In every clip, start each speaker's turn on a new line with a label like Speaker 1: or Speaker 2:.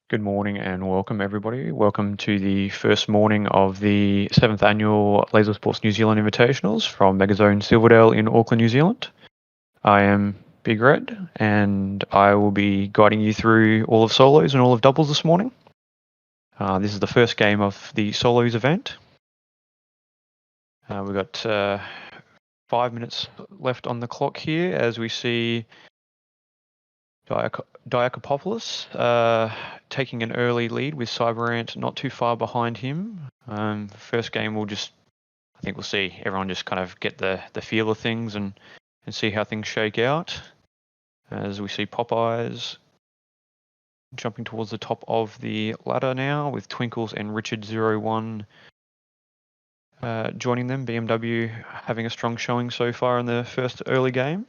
Speaker 1: Good morning and welcome everybody. Welcome to the first morning of the 7th annual Laser Sports New Zealand Invitationals from Megazone Silverdale in Auckland, New Zealand. I am Big Red and I will be guiding you through all of solos and all of doubles this morning. This is the first game of the solos event. We've got 5 minutes left on the clock here as we see Diakopoulos taking an early lead with Cyberant not too far behind him. First game I think we'll see everyone just kind of get the feel of things and see how things shake out. As we see Popeyes jumping towards the top of the ladder now with Twinkles and Richard01 joining them. BMW having a strong showing so far in the first early game.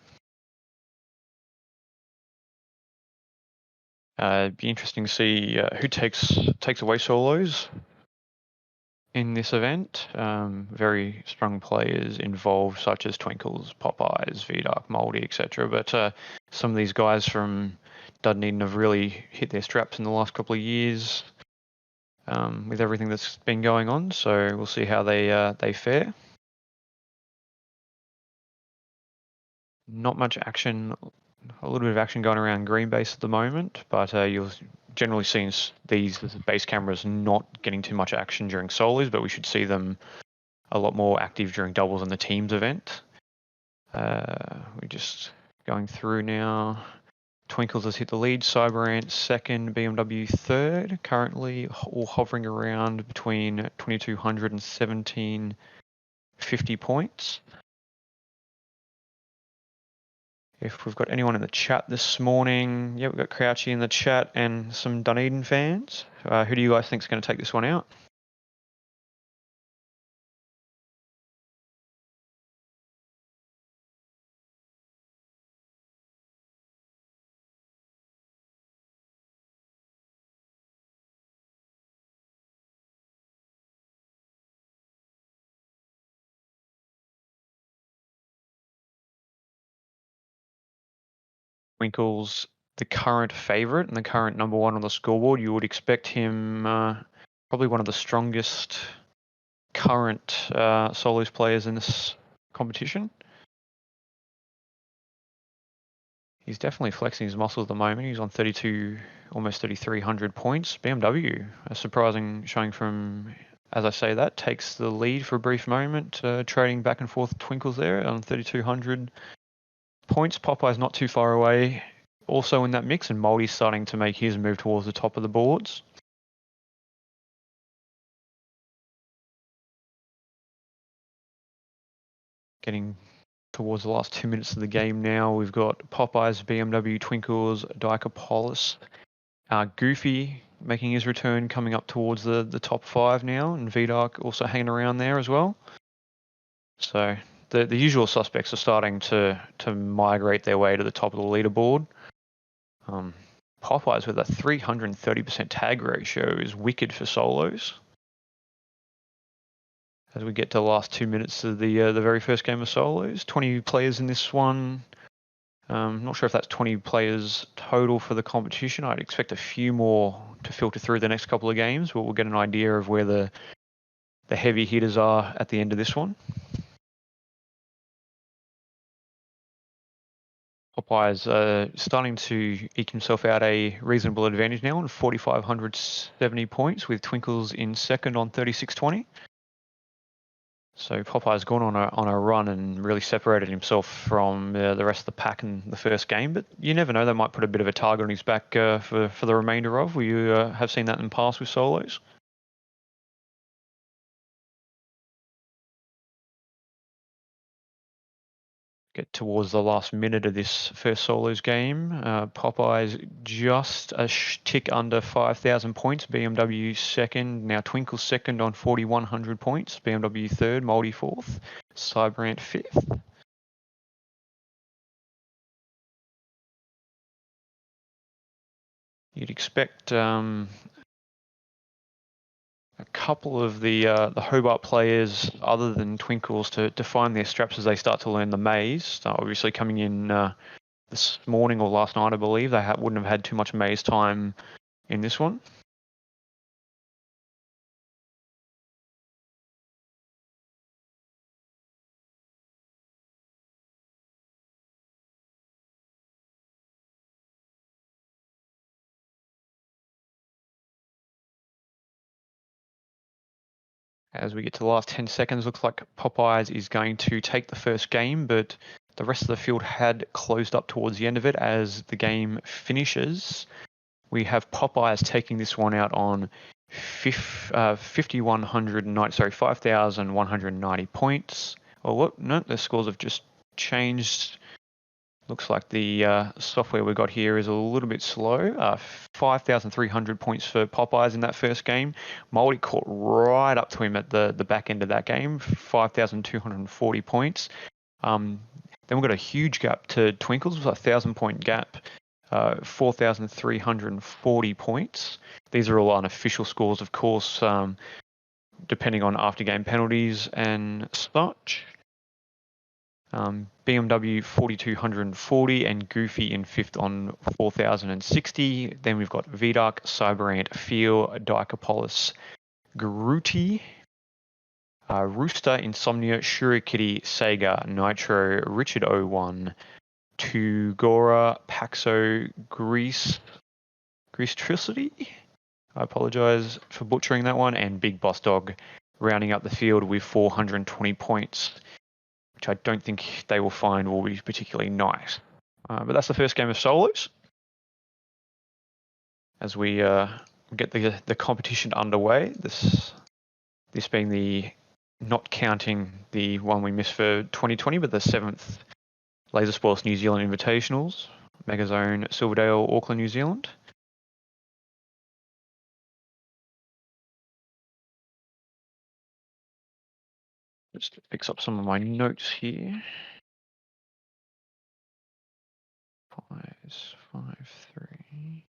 Speaker 1: It'd be interesting to see who takes away solos in this event. Very strong players involved, such as Twinkles, Popeyes, VDark, Moldy, etc. But some of these guys from Dunedin have really hit their straps in the last couple of years with everything that's been going on. So we'll see how they fare. Not much action. A little bit of action going around Green Base at the moment, but you'll generally see these base cameras not getting too much action during solos, but we should see them a lot more active during doubles and the teams event. We're just going through now. Twinkles has hit the lead, Cyberant second, BMW third, currently all hovering around between 2200 and 1750 points. If we've got anyone in the chat this morning, yeah, we've got Crouchy in the chat and some Dunedin fans. Who do you guys think is going to take this one out? Twinkles, the current favourite and the current number one on the scoreboard. You would expect him probably one of the strongest current solos players in this competition. He's definitely flexing his muscles at the moment. He's on 32, almost 3,300 points. BMW, a surprising showing from, as I say that, takes the lead for a brief moment, trading back and forth Twinkles there on 3,200 points. Popeye's not too far away, also in that mix, and Moldy's starting to make his move towards the top of the boards. Getting towards the last 2 minutes of the game now. We've got Popeyes, BMW, Twinkles, Diakopoulos, Goofy making his return, coming up towards the top five now, and VDark also hanging around there as well. So the usual suspects are starting to migrate their way to the top of the leaderboard. Popeyes with a 330% tag ratio is wicked for solos. As we get to the last 2 minutes of the very first game of solos, 20 players in this one. Not sure if that's 20 players total for the competition. I'd expect a few more to filter through the next couple of games, but we'll get an idea of where the heavy hitters are at the end of this one. Popeye's starting to eke himself out a reasonable advantage now on 4,570 points, with Twinkles in second on 3,620. So Popeye's gone on a run and really separated himself from the rest of the pack in the first game. But you never know; they might put a bit of a target on his back for the remainder of. We have seen that in the past with solos. Get towards the last minute of this first solos game. Popeye's just a tick under 5,000 points. BMW second. Now Twinkle second on 4,100 points. BMW third. Moldy fourth. Cyberant fifth. You'd expect a couple of the Hobart players, other than Twinkles, to find their straps as they start to learn the maze. Obviously coming in this morning or last night, I believe, they wouldn't have had too much maze time in this one. As we get to the last 10 seconds, looks like Popeyes is going to take the first game, but the rest of the field had closed up towards the end of it as the game finishes. We have Popeyes taking this one out on 5,190 points. Oh, look, no, the scores have just changed. Looks like the software we got here is a little bit slow. 5,300 points for Popeyes in that first game. Moldy caught right up to him at the back end of that game, 5,240 points. Then we've got a huge gap to Twinkles, a 1,000-point gap, 4,340 points. These are all unofficial scores, of course, depending on after-game penalties and such. BMW 4,240 and Goofy in fifth on 4,060. Then we've got Vidark, Cyberant, Feel, Dicopolis, Garuti, Rooster, Insomnia, Shurikitty, Sega, Nitro, Richard 01, Tugora, Paxo, Greasetricity. I apologise for butchering that one, and Big Boss Dog rounding up the field with 420 points, which I don't think they will find will be particularly nice. But that's the first game of solos. As we get the competition underway, this being the, not counting the one we missed for 2020, but the 7th Laser Sports New Zealand Invitationals, Megazone, Silverdale, Auckland, New Zealand. Just fix up some of my notes here. 5-5-3.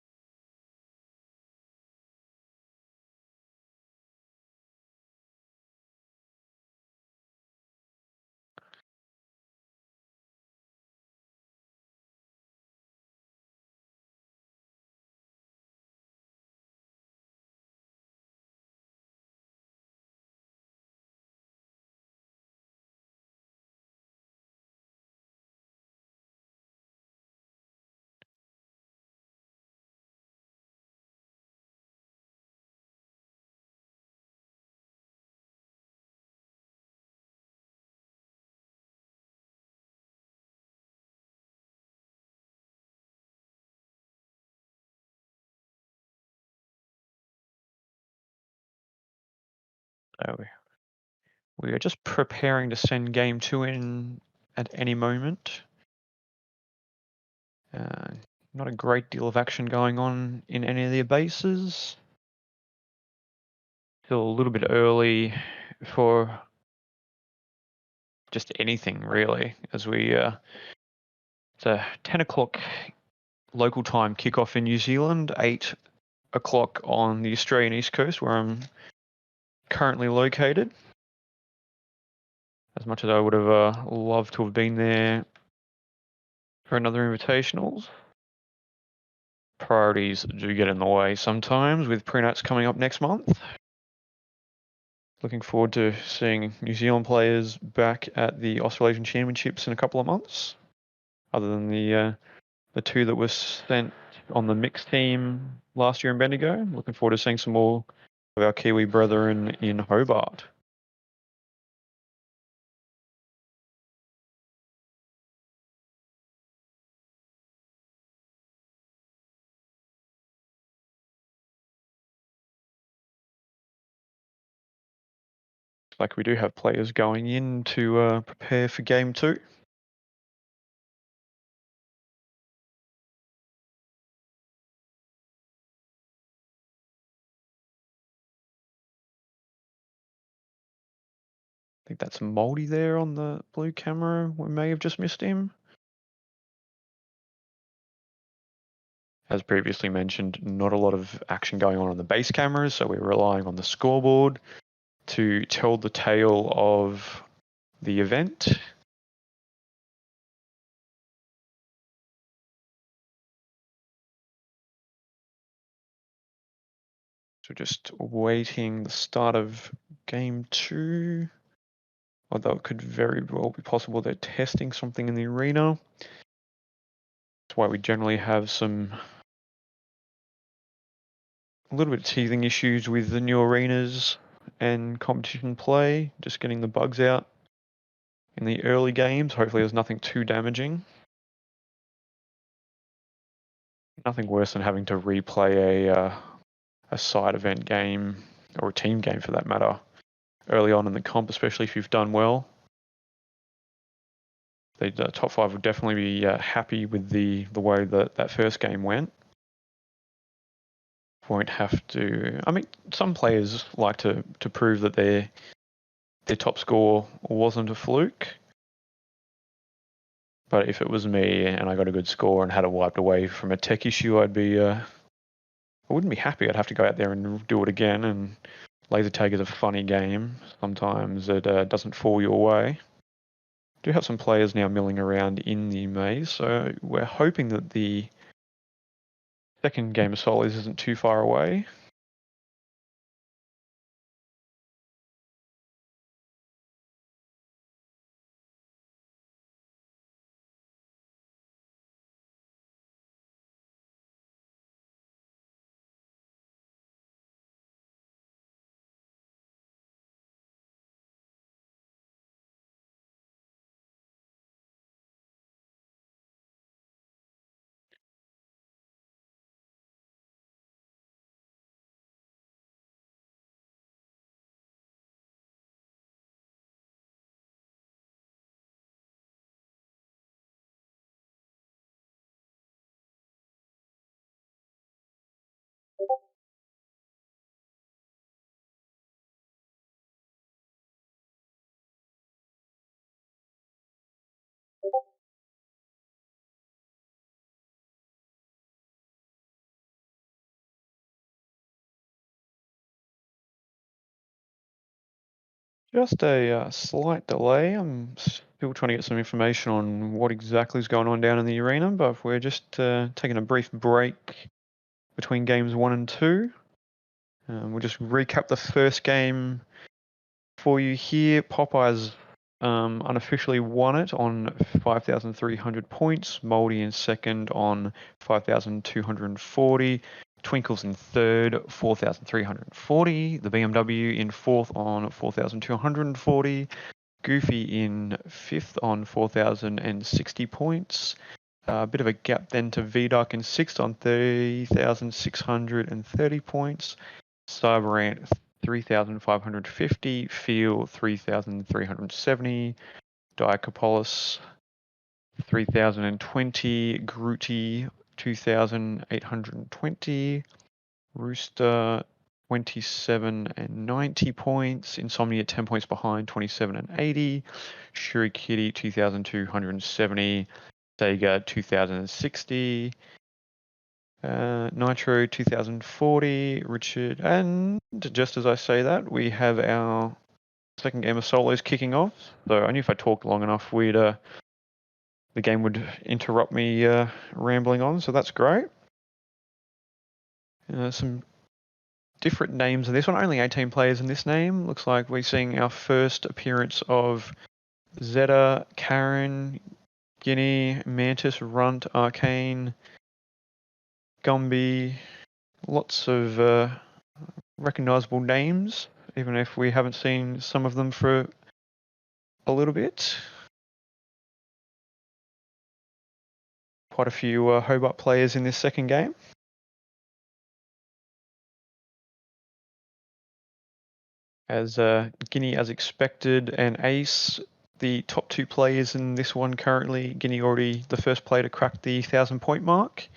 Speaker 1: So we are just preparing to send game 2 in at any moment. Not a great deal of action going on in any of their bases. Still a little bit early for just anything really, as it's a 10 o'clock local time kickoff in New Zealand, 8 o'clock on the Australian East Coast where I'm currently located. As much as I would have loved to have been there for another Invitationals, priorities do get in the way sometimes with pre-nats coming up next month. Looking forward to seeing New Zealand players back at the Australasian Championships in a couple of months, other than the 2 that were sent on the mixed team last year in Bendigo. Looking forward to seeing some more of our Kiwi brethren in Hobart. Like we do have players going in to prepare for game 2. I think that's Moldy there on the blue camera. We may have just missed him. As previously mentioned, not a lot of action going on the base cameras, so we're relying on the scoreboard to tell the tale of the event. we're just waiting the start of game 2. Although it could very well be possible they're testing something in the arena. That's why we generally have a little bit of teething issues with the new arenas and competition play, just getting the bugs out in the early games. Hopefully there's nothing too damaging. Nothing worse than having to replay a side event game, or a team game for that matter, early on in the comp, especially if you've done well. The top 5 would definitely be happy with the way that first game went. Won't have to. I mean, some players like to prove that their top score wasn't a fluke. But if it was me and I got a good score and had it wiped away from a tech issue, I wouldn't be happy. I'd have to go out there and do it again. And laser tag is a funny game. Sometimes it doesn't fall your way. Do have some players now milling around in the maze, so we're hoping that the second game of solos isn't too far away. Just a slight delay. I'm still trying to get some information on what exactly is going on down in the arena, but we're just taking a brief break between games 1 and 2. We'll just recap the first game for you here. Popeyes unofficially won it on 5,300 points. Moldy in second on 5,240. Twinkles in third, 4,340. The BMW in fourth on 4,240. Goofy in fifth on 4,060 points. A bit of a gap then to VDuck in sixth on 3,630 points. Cyberant 3,550. Feel 3,370. Diacopolis 3,020. Grootty 2,820. Rooster 27 and 90 points. Insomnia 10 points behind, 27 and 80. Shuri Kitty 2,270. Sega 2,060. Nitro 2040. Richard, and just as I say that, we have our second game of solos kicking off. So I knew if I talked long enough, the game would interrupt me rambling on. So that's great. Some different names in this one. Only 18 players in this name. Looks like we're seeing our first appearance of Zeta, Karen, Guinea, Mantis, Runt, Arcane, Gumby. Lots of recognizable names, even if we haven't seen some of them for a little bit. Quite a few Hobart players in this second game. As Guinea, as expected, and Ace, the top 2 players in this one currently. Guinea already the first player to crack the 1,000-point mark.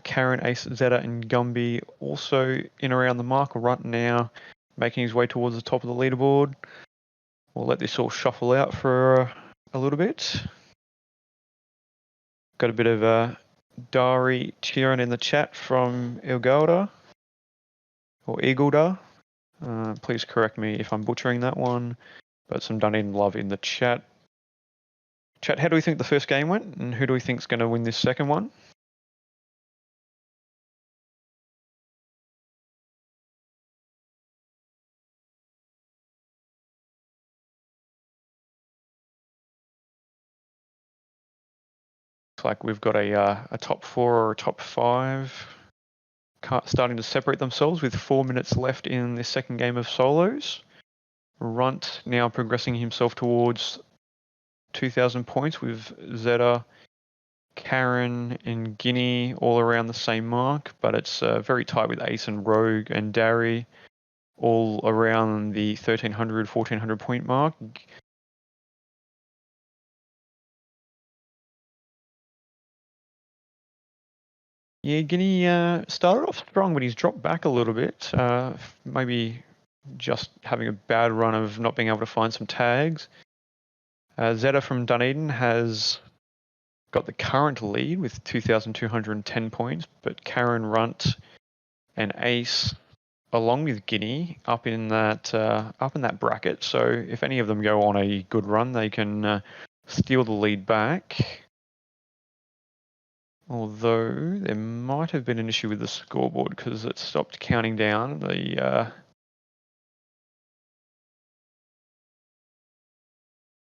Speaker 1: Karen, Ace, Zeta, and Gumby also in around the mark. Runt now making his way towards the top of the leaderboard. We'll let this all shuffle out for a little bit. Got a bit of Dari cheering in the chat from Ilgauda, or Eagulda. Please correct me if I'm butchering that one, but some Dunedin love in the chat. Chat, how do we think the first game went, and who do we think is going to win this second one? like we've got a top 4 or a top 5 starting to separate themselves with 4 minutes left in this second game of solos. Runt now progressing himself towards 2,000 points with Zeta, Karen and Guinea all around the same mark, but it's very tight with Ace and Rogue and Dari all around the 1,300, 1,400 point mark. Yeah, Guinea started off strong, but he's dropped back a little bit. Maybe just having a bad run of not being able to find some tags. Zeta from Dunedin has got the current lead with 2,210 points, but Karen Runt and Ace, along with Guinea, up in that bracket. So if any of them go on a good run, they can steal the lead back. Although there might have been an issue with the scoreboard because it stopped counting down.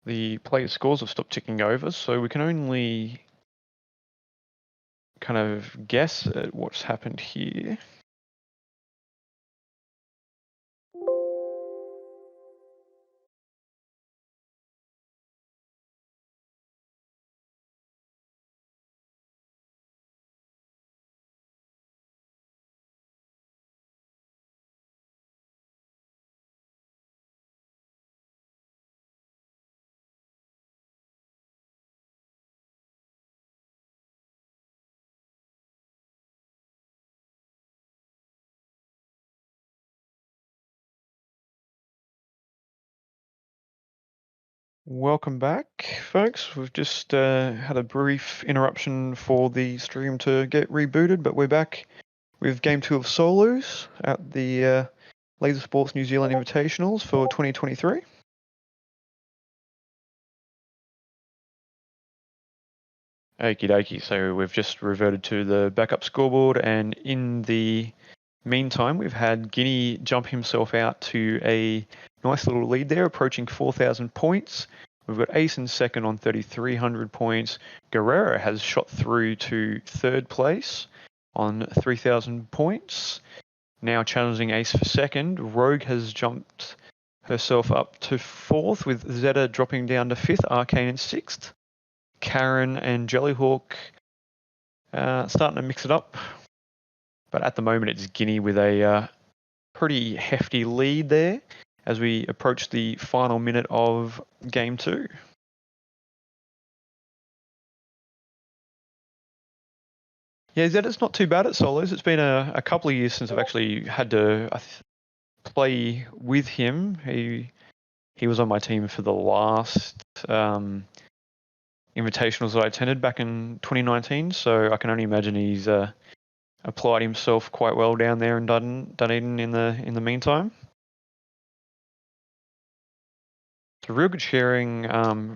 Speaker 1: The player scores have stopped ticking over, so we can only kind of guess at what's happened here. Welcome back, folks. We've just had a brief interruption for the stream to get rebooted, but we're back with Game 2 of Solos at the Laser Sports New Zealand Invitationals for 2023. Okie dokie, so we've just reverted to the backup scoreboard, and in the meantime, we've had Guinea jump himself out to a nice little lead there, approaching 4,000 points. We've got Ace in second on 3,300 points. Guerrero has shot through to third place on 3,000 points. Now challenging Ace for second. Rogue has jumped herself up to fourth, with Zeta dropping down to fifth, Arcane in sixth. Karen and Jellyhawk starting to mix it up. But at the moment, it's Guinea with a pretty hefty lead there as we approach the final minute of Game 2. Yeah, Zeta's not too bad at solos. It's been a couple of years since I've actually had to play with him. He was on my team for the last invitationals that I attended back in 2019, so I can only imagine he's applied himself quite well down there in Dunedin in the meantime. It's a real good sharing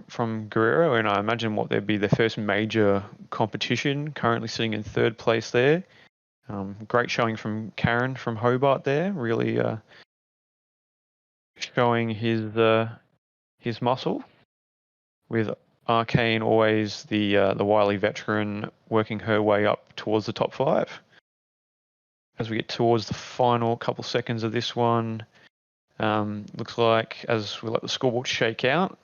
Speaker 1: from Guerrero, and I imagine what there'd be their first major competition, currently sitting in third place there. Great showing from Karen from Hobart there, really showing his muscle, with Arcane always the wily veteran working her way up towards the top 5. As we get towards the final couple seconds of this one, looks like as we let the scoreboard shake out,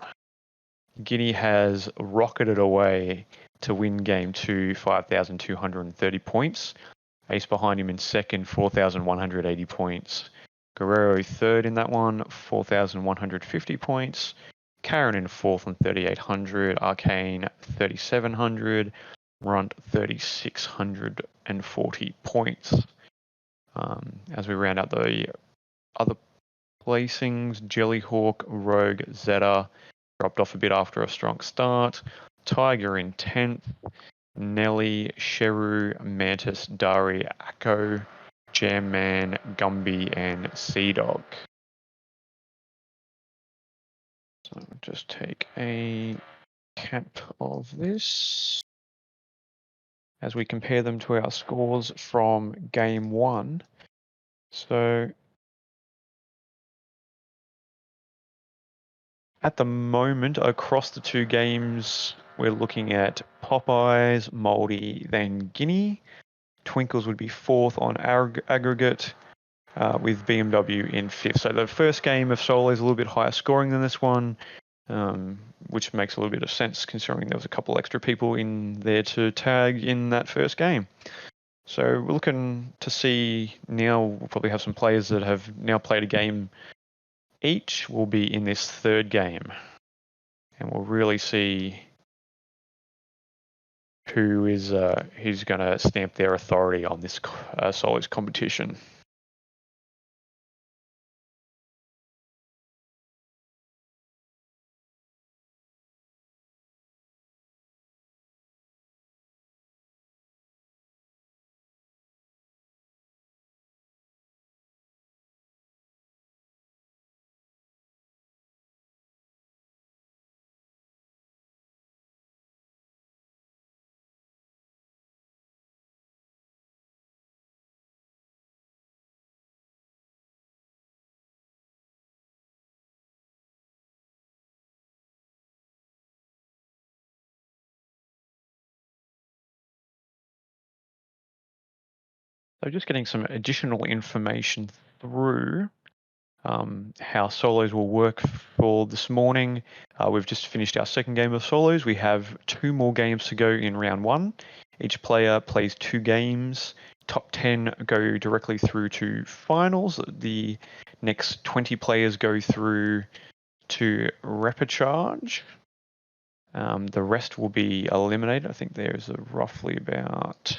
Speaker 1: Guinea has rocketed away to win Game 2, 5,230 points. Ace behind him in second, 4,180 points. Guerrero third in that one, 4,150 points. Karen in fourth on 3,800. Arcane 3,700. Runt 3,640 points. As we round out the other placings, Jellyhawk, Rogue, Zeta dropped off a bit after a strong start. Tiger in 10th. Nelly, Sheru, Mantis, Dari, Akko, Jamman, Gumby, and Sea Dog. So just take a cap of this as we compare them to our scores from Game 1. So at the moment, across the two games we're looking at Popeyes, Moldy, then Guinea. Twinkles would be fourth on aggregate, with BMW in fifth. So the first game of solo is a little bit higher scoring than this one, which makes a little bit of sense considering there was a couple extra people in there to tag in that first game. So we're looking to see now, we'll probably have some players that have now played a game each will be in this third game. And we'll really see who is who's going to stamp their authority on this solos competition. So just getting some additional information through how solos will work for this morning. We've just finished our second game of solos. We have 2 more games to go in round 1. Each player plays 2 games. Top 10 go directly through to finals. The next 20 players go through to repechage. The rest will be eliminated. I think there's roughly about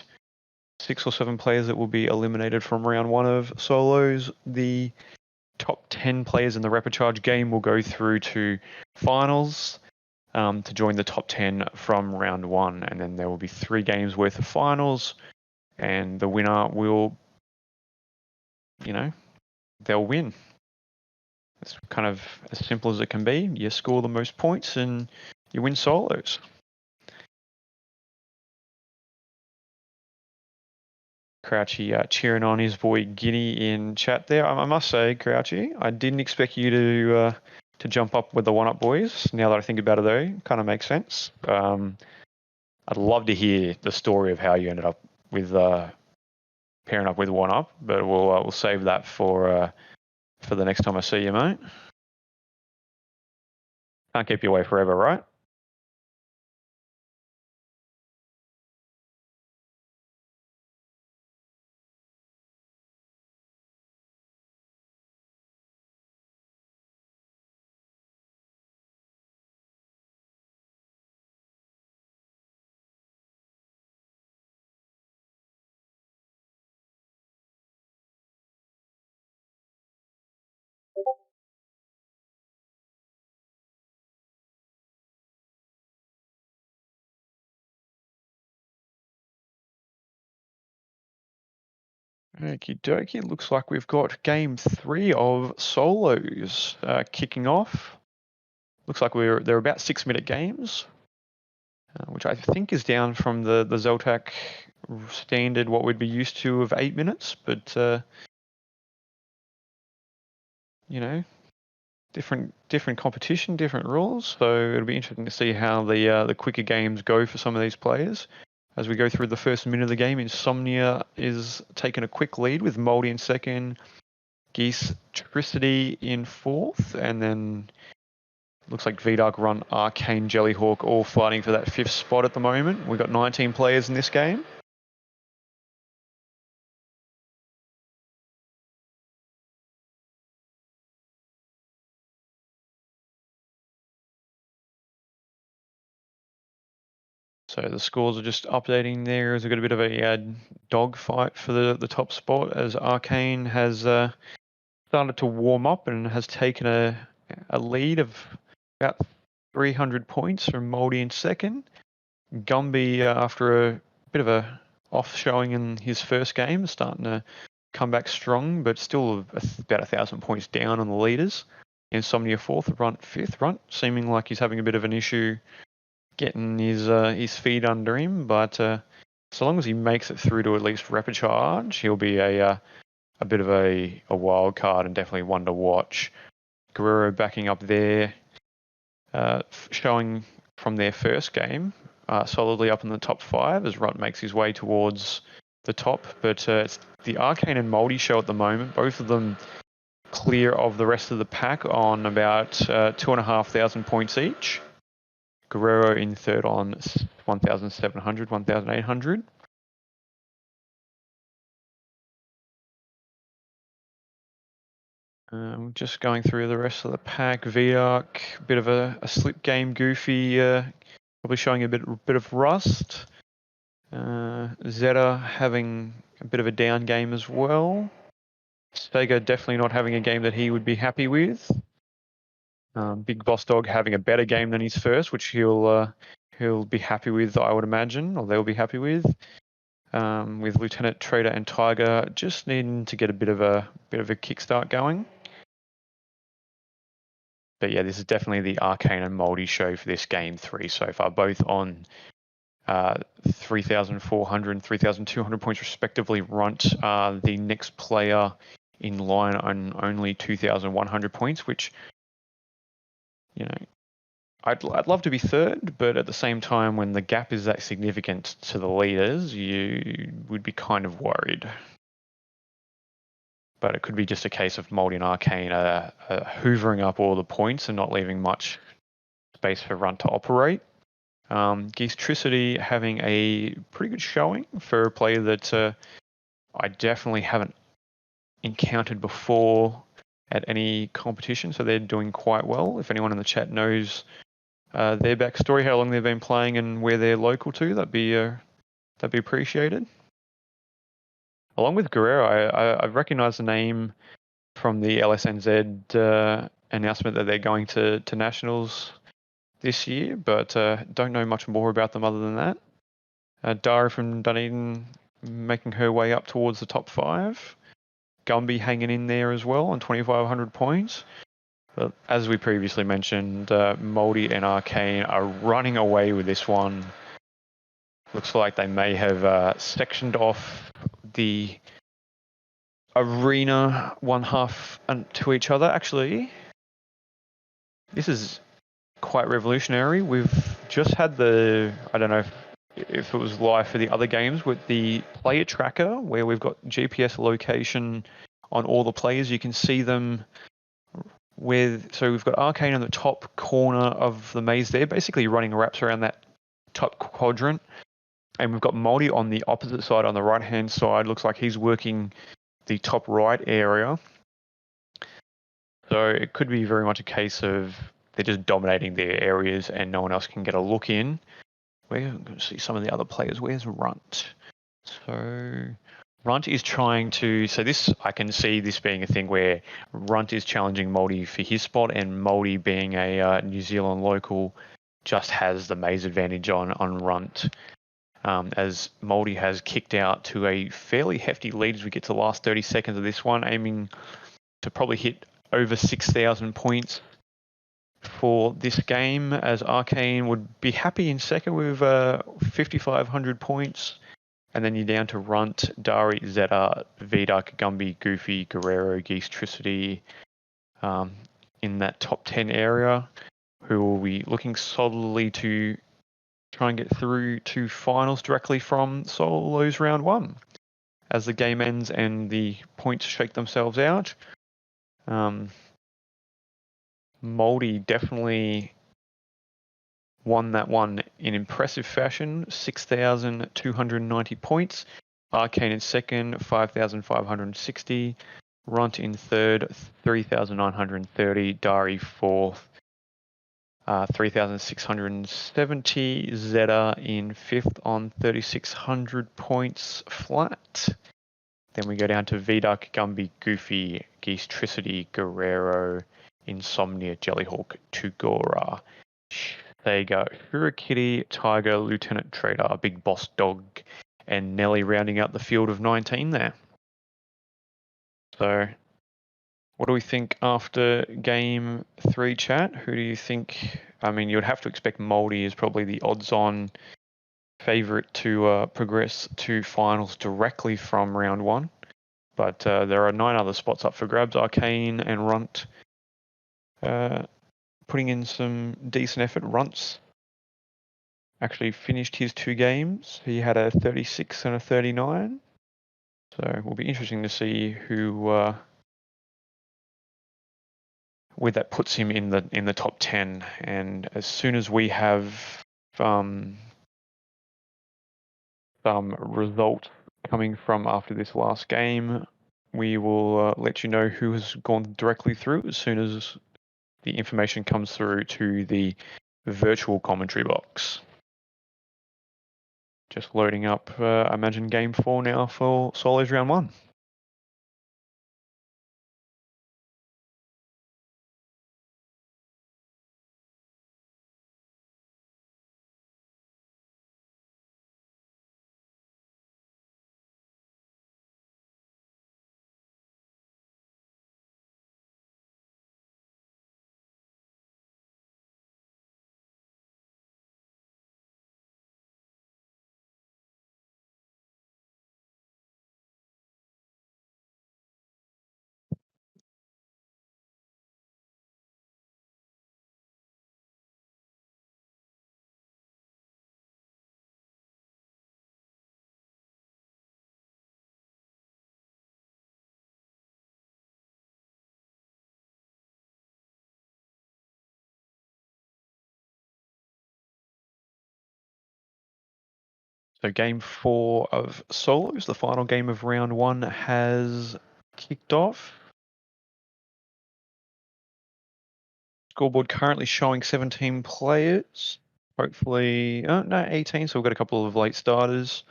Speaker 1: 6 or 7 players that will be eliminated from round 1 of solos. The top 10 players in the repechage game will go through to finals to join the top 10 from round 1. And then there will be 3 games worth of finals, and the winner will, they'll win. It's kind of as simple as it can be. You score the most points and you win solos. Crouchy cheering on his boy Guinea in chat there. I must say, Crouchy, I didn't expect you to jump up with the One Up boys. Now that I think about it, though, kind of makes sense. I'd love to hear the story of how you ended up with pairing up with One Up, but we'll save that for the next time I see you, mate. Can't keep you away forever, right? Okie dokie. Looks like we've got game 3 of solos kicking off. Looks like they're about 6-minute games, which I think is down from the Zeltac standard, what we'd be used to of 8 minutes. But different competition, different rules. So it'll be interesting to see how the quicker games go for some of these players. As we go through the first minute of the game, Insomnia is taking a quick lead with Moldy in second, Geesetricity in fourth, and then looks like VDark, Run, Arcane, Jellyhawk all fighting for that 5th spot at the moment. We've got 19 players in this game. So the scores are just updating there as we've got a bit of a dog fight for the top spot, as Arcane has started to warm up and has taken a lead of about 300 points from Moldy in second. Gumby, after a bit of a off showing in his first game, starting to come back strong, but still about 1,000 points down on the leaders. Insomnia fourth, Runt fifth. Runt seeming like he's having a bit of an issue getting his feet under him, but so long as he makes it through to at least repechage, he'll be a bit of a wild card and definitely one to watch. Guerrero backing up there, showing from their first game, solidly up in the top 5 as Runt makes his way towards the top. But it's the Arcane and Moldy show at the moment. Both of them clear of the rest of the pack on about 2,500 points each. Guerrero in third on 1,700, 1,800. Just going through the rest of the pack. Vidark, bit of a slip game, Goofy, probably showing a bit of rust. Zeta having a bit of a down game as well. Sega definitely not having a game that he would be happy with. Big Boss Dog having a better game than his first, which he'll be happy with, I would imagine, or they'll be happy with. With Lieutenant Trader and Tiger just needing to get a bit of a kickstart going. But yeah, this is definitely the Arcane and Moldy show for this game 3 so far, both on 3,400 and 3,200 points respectively. Runt, the next player in line on only 2,100 points, which, you know, I'd love to be third, but at the same time, when the gap is that significant to the leaders, you would be kind of worried. But it could be just a case of Moldy and Arcane hoovering up all the points and not leaving much space for Runt to operate. Geestricity having a pretty good showing for a player that I definitely haven't encountered before at any competition, so they're doing quite well. If anyone in the chat knows their backstory, how long they've been playing and where they're local to, that'd be appreciated. Along with Guerrero, I recognise the name from the LSNZ announcement that they're going to nationals this year, but don't know much more about them other than that. Dara from Dunedin making her way up towards the top 5. Gumby hanging in there as well on 2,500 points. But as we previously mentioned, Moldy and Arcane are running away with this one. Looks like they may have sectioned off the arena one half to each other. Actually, this is quite revolutionary. We've just had I don't know if it was live for the other games, with the player tracker where we've got GPS location on all the players. You can see them so we've got Arcane in the top corner of the maze there, basically running laps around that top quadrant. And we've got Moldy on the opposite side, on the right-hand side. Looks like he's working the top right area. So it could be very much a case of they're just dominating their areas and no one else can get a look in. We're going to see some of the other players. Where's Runt? So Runt is trying to... So this, I can see this being a thing where Runt is challenging Moldy for his spot, and Moldy, being a New Zealand local, just has the maze advantage on Runt. As Moldy has kicked out to a fairly hefty lead as we get to the last 30 seconds of this one, aiming to probably hit over 6,000 points for this game, as Arcane would be happy in second with 5,500 points. And then you're down to Runt, Dari, Zeta, Vidark, Gumby, Goofy, Guerrero, Geestricity in that top 10 area, who will be looking solidly to try and get through to finals directly from solos round 1. As the game ends and the points shake themselves out, Moldy definitely won that one in impressive fashion, 6,290 points. Arcane in second, 5,560. Runt in third, 3,930. Dari fourth, 3,670. Zeta in fifth on 3,600 points flat. Then we go down to Vidark, Gumby, Goofy, Geestricity, Guerrero, Insomnia, Jellyhawk, Tugora, Sega, Hurrikitty, Tiger, Lieutenant Trader, Big Boss Dog, and Nelly rounding out the field of 19 there. So what do we think after game 3, chat? Who do you think? I mean, you would have to expect Moldy is probably the odds-on favourite to progress to finals directly from round 1. But there are 9 other spots up for grabs. Arcane and Runt putting in some decent effort. Runt's actually finished his 2 games. He had a 36 and a 39. So it will be interesting to see who where that puts him in the top 10. And as soon as we have some result coming from after this last game, we will let you know who has gone directly through as soon as the information comes through to the virtual commentary box. Just loading up, I imagine, Game 4 now for Solos Round 1. So Game 4 of Solos, the final game of Round 1, has kicked off. Scoreboard currently showing 17 players. Hopefully, no, 18. So we've got a couple of late starters,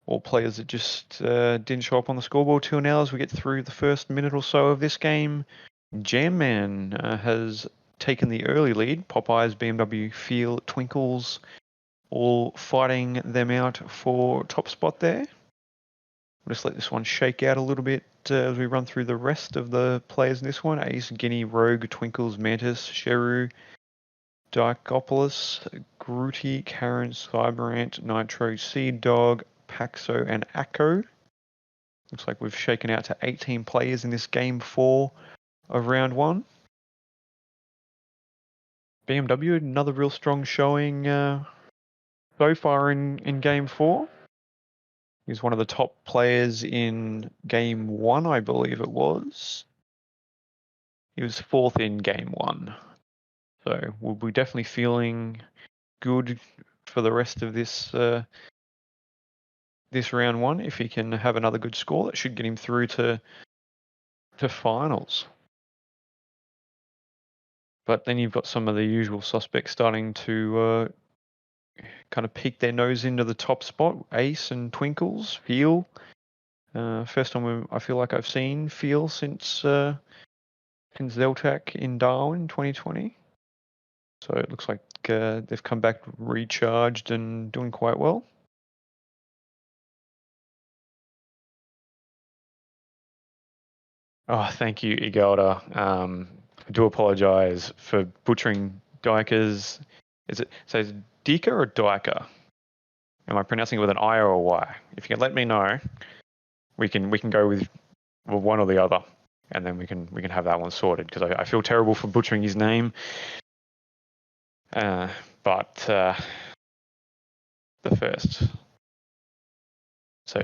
Speaker 1: or players that just didn't show up on the scoreboard till now. As we get through the first minute or so of this game, Jam Man has taken the early lead. Popeyes, BMW, Feel, Twinkles, all fighting them out for top spot there. We'll just let this one shake out a little bit as we run through the rest of the players in this one. Ace, Guinea, Rogue, Twinkles, Mantis, Sheru, Diacopolis, Grooti, Karen, Cyberant, Nitro, Seed Dog, Paxo, and Akko. Looks like we've shaken out to 18 players in this Game 4 of Round 1. BMW, another real strong showing so far in Game 4. He's one of the top players in Game 1, I believe it was. He was 4th in Game 1. So we'll be definitely feeling good for the rest of this this Round 1. If he can have another good score, that should get him through to finals. But then you've got some of the usual suspects starting to kind of peek their nose into the top spot. Ace and Twinkles, Feel. First time I feel like I've seen Feel since Zeltac in Darwin 2020. So it looks like they've come back recharged and doing quite well. Oh, thank you, Igelda. I do apologise for butchering Dika's. Is it Dika or Dika? Am I pronouncing it with an I or a Y? If you can let me know, we can go with one or the other, and then we can have that one sorted, because I feel terrible for butchering his name. But the first. So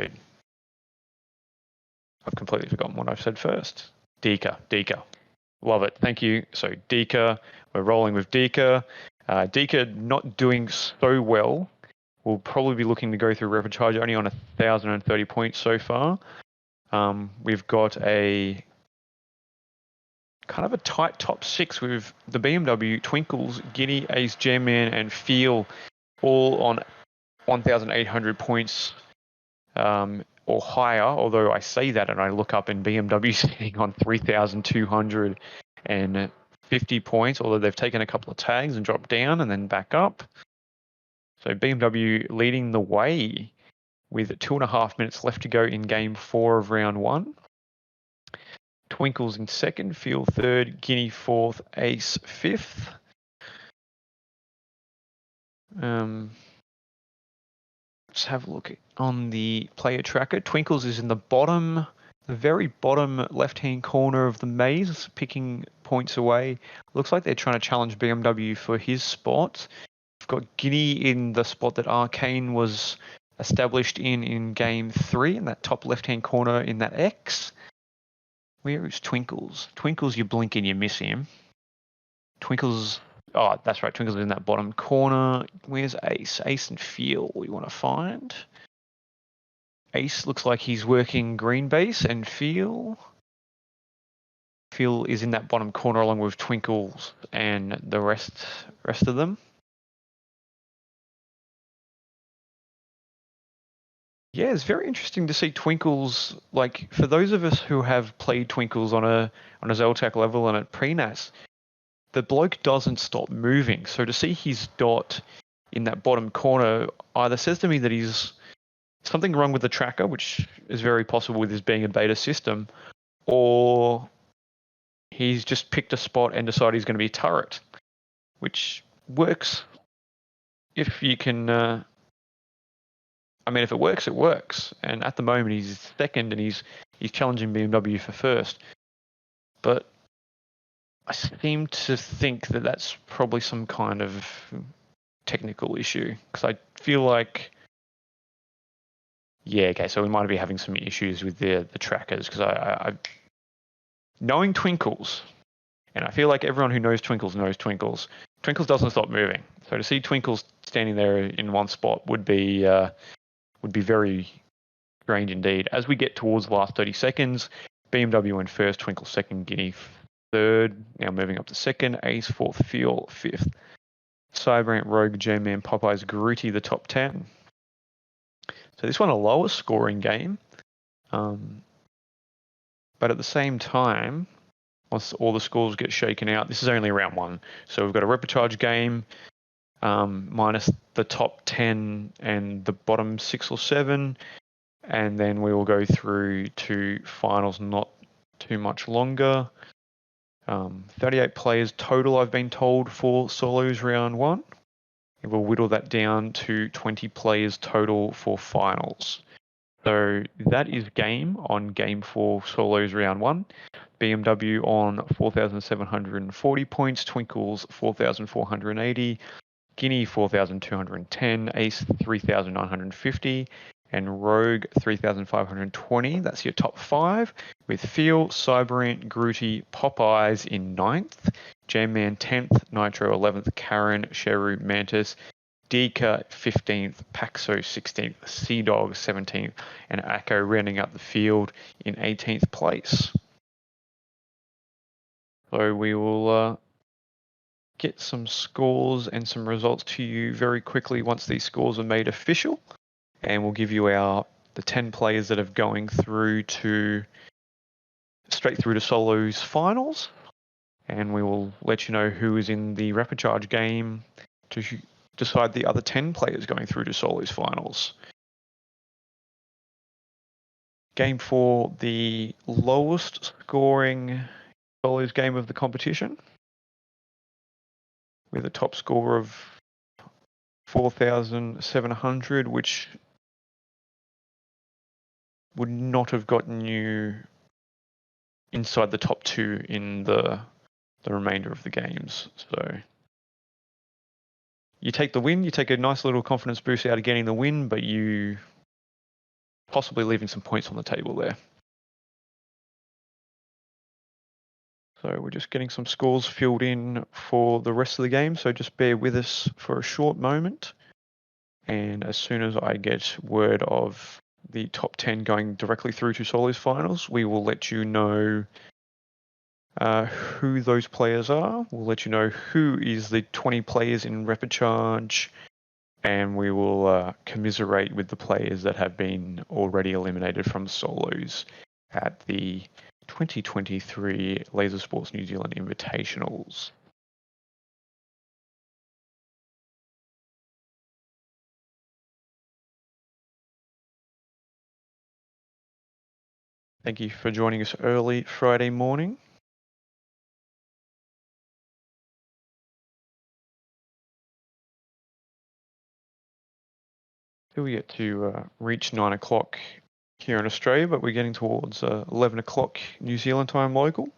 Speaker 1: I've completely forgotten what I've said first. Dika. Love it. Thank you. So Dika, we're rolling with Dika. Dika not doing so well. We'll probably be looking to go through rapid charge only on 1,030 points so far. We've got a kind of a tight top 6 with the BMW, Twinkles, Guinea, Ace, Jamman, and Feel all on 1,800 points or higher. Although I say that and I look up and BMW sitting on 3,250 points, although they've taken a couple of tags and dropped down and then back up. So BMW leading the way with 2.5 minutes left to go in Game 4 of Round 1. Twinkles in second, Feel third, Guinea fourth, Ace fifth. Let's have a look on the player tracker. Twinkles is in the very bottom left-hand corner of the maze, picking points away. Looks like they're trying to challenge BMW for his spot. We've got Guinea in the spot that Arcane was established in Game 3, in that top left-hand corner in that X. Where is Twinkles? Twinkles, you blink and you miss him. Twinkles... Oh, that's right. Twinkles is in that bottom corner. Where's Ace? Ace and Feel we want to find. Ace looks like he's working green base, and Feel is in that bottom corner along with Twinkles and the rest of them. Yeah, it's very interesting to see Twinkles. Like, for those of us who have played Twinkles on a Zeltec level and at pre-NAS, the bloke doesn't stop moving. So to see his dot in that bottom corner either says to me that he's something wrong with the tracker, which is very possible with this being a beta system, or he's just picked a spot and decided he's going to be a turret, which works if you can. I mean, if it works, it works. And at the moment, he's second, and he's challenging BMW for first. But I seem to think that that's probably some kind of technical issue, because I feel like, yeah, okay, so we might be having some issues with the trackers, because I knowing Twinkles, and I feel like everyone who knows Twinkles knows Twinkles. Twinkles doesn't stop moving. So to see Twinkles standing there in one spot would be very strange indeed. As we get towards the last 30 seconds, BMW in first, Twinkle second, Guinea third, now moving up to second, Ace fourth, Feel fifth, Cyberant, Rogue, J-Man, Popeyes, Grootey the top 10. So this one a lower scoring game, but at the same time, once all the scores get shaken out, this is only round one. So we've got a repechage game, minus the top 10 and the bottom 6 or 7, and then we will go through to finals not too much longer. 38 players total, I've been told, for solos round one. And we'll whittle that down to 20 players total for finals. So that is game on game 4 solos round one. BMW on 4,740 points, Twinkles 4,480, Guinea 4,210, Ace 3,950, and Rogue 3,520. That's your top 5, with Feel, Cyberant, Grootey, Popeyes in 9th, Jam-Man 10th, Nitro 11th, Karen, Sheru, Mantis, Dika 15th, Paxo 16th, Sea-Dog 17th, and Akko rounding up the field in 18th place. So we will get some scores and some results to you very quickly once these scores are made official, and we'll give you the 10 players that are going straight through to solos finals, and we will let you know who is in the repechage game to decide the other 10 players going through to solos finals. Game 4, the lowest scoring solos game of the competition, with a top score of 4,700, which would not have gotten you inside the top 2 in the remainder of the games. So you take the win, you take a nice little confidence boost out of getting the win, but you possibly leaving some points on the table there. So we're just getting some scores filled in for the rest of the game, so just bear with us for a short moment. And as soon as I get word of the top 10 going directly through to solos finals, we will let you know who those players are. We'll let you know who is the 20 players in repechage, and we will commiserate with the players that have been already eliminated from solos at the 2023 Laser Sports New Zealand Invitationals. Thank you for joining us early Friday morning. Till we get to reach 9 o'clock here in Australia, but we're getting towards 11 o'clock New Zealand time local.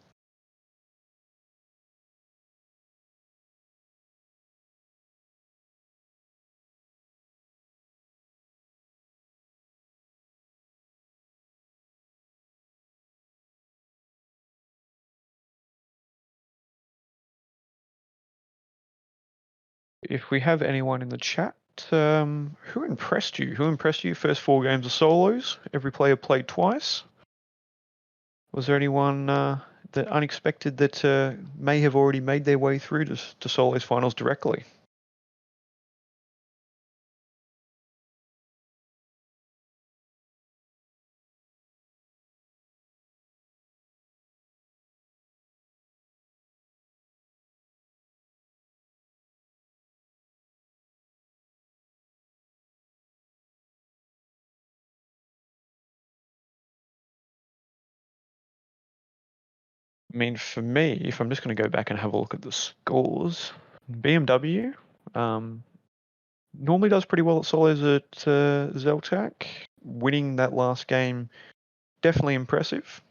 Speaker 1: if we have anyone in the chat, who impressed you? Who impressed you? First 4 games of solos. Every player played twice. Was there anyone that unexpected that may have already made their way through to solos finals directly? I mean, for me, if I'm just going to go back and have a look at the scores, BMW normally does pretty well at solos at Zeltak. Winning that last game, definitely impressive.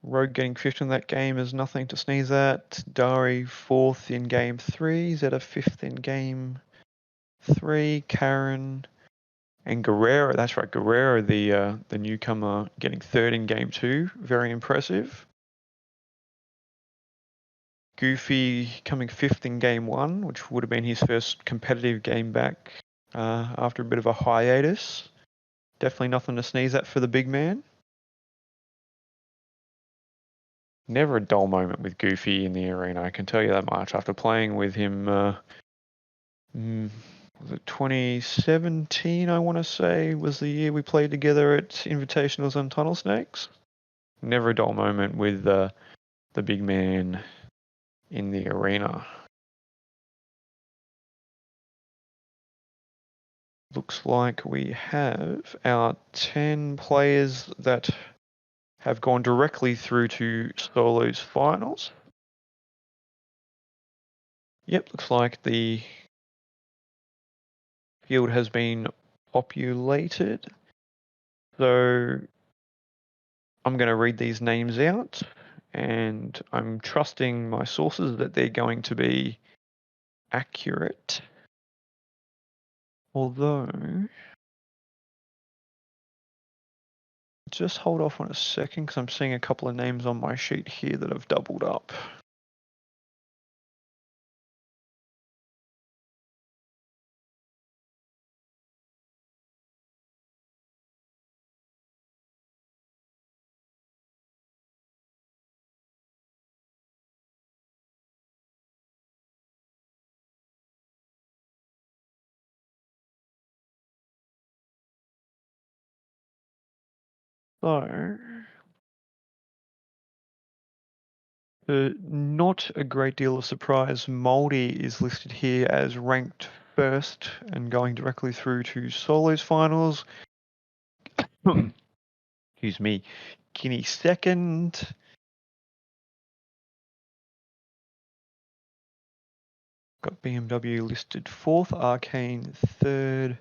Speaker 1: Rogue getting 5th in that game is nothing to sneeze at. Dari 4th in game 3, Zeta 5th in game 3, Karen and Guerrero. That's right, Guerrero, the newcomer, getting 3rd in game 2. Very impressive. Goofy coming 5th in game 1, which would have been his first competitive game back after a bit of a hiatus. Definitely nothing to sneeze at for the big man. Never a dull moment with Goofy in the arena, I can tell you that much. After playing with him, was it 2017, I want to say, was the year we played together at Invitationals on Tunnel Snakes? Never a dull moment with the big man in the arena. Looks like we have our 10 players that have gone directly through to solos finals. Yep, looks like the field has been populated. So I'm going to read these names out, and I'm trusting my sources that they're going to be accurate. Although, just hold off on a second because I'm seeing a couple of names on my sheet here that have doubled up. So, not a great deal of surprise, Moldy is listed here as ranked 1st and going directly through to solos finals. Excuse me. Guinea 2nd. Got BMW listed 4th, Arcane 3rd.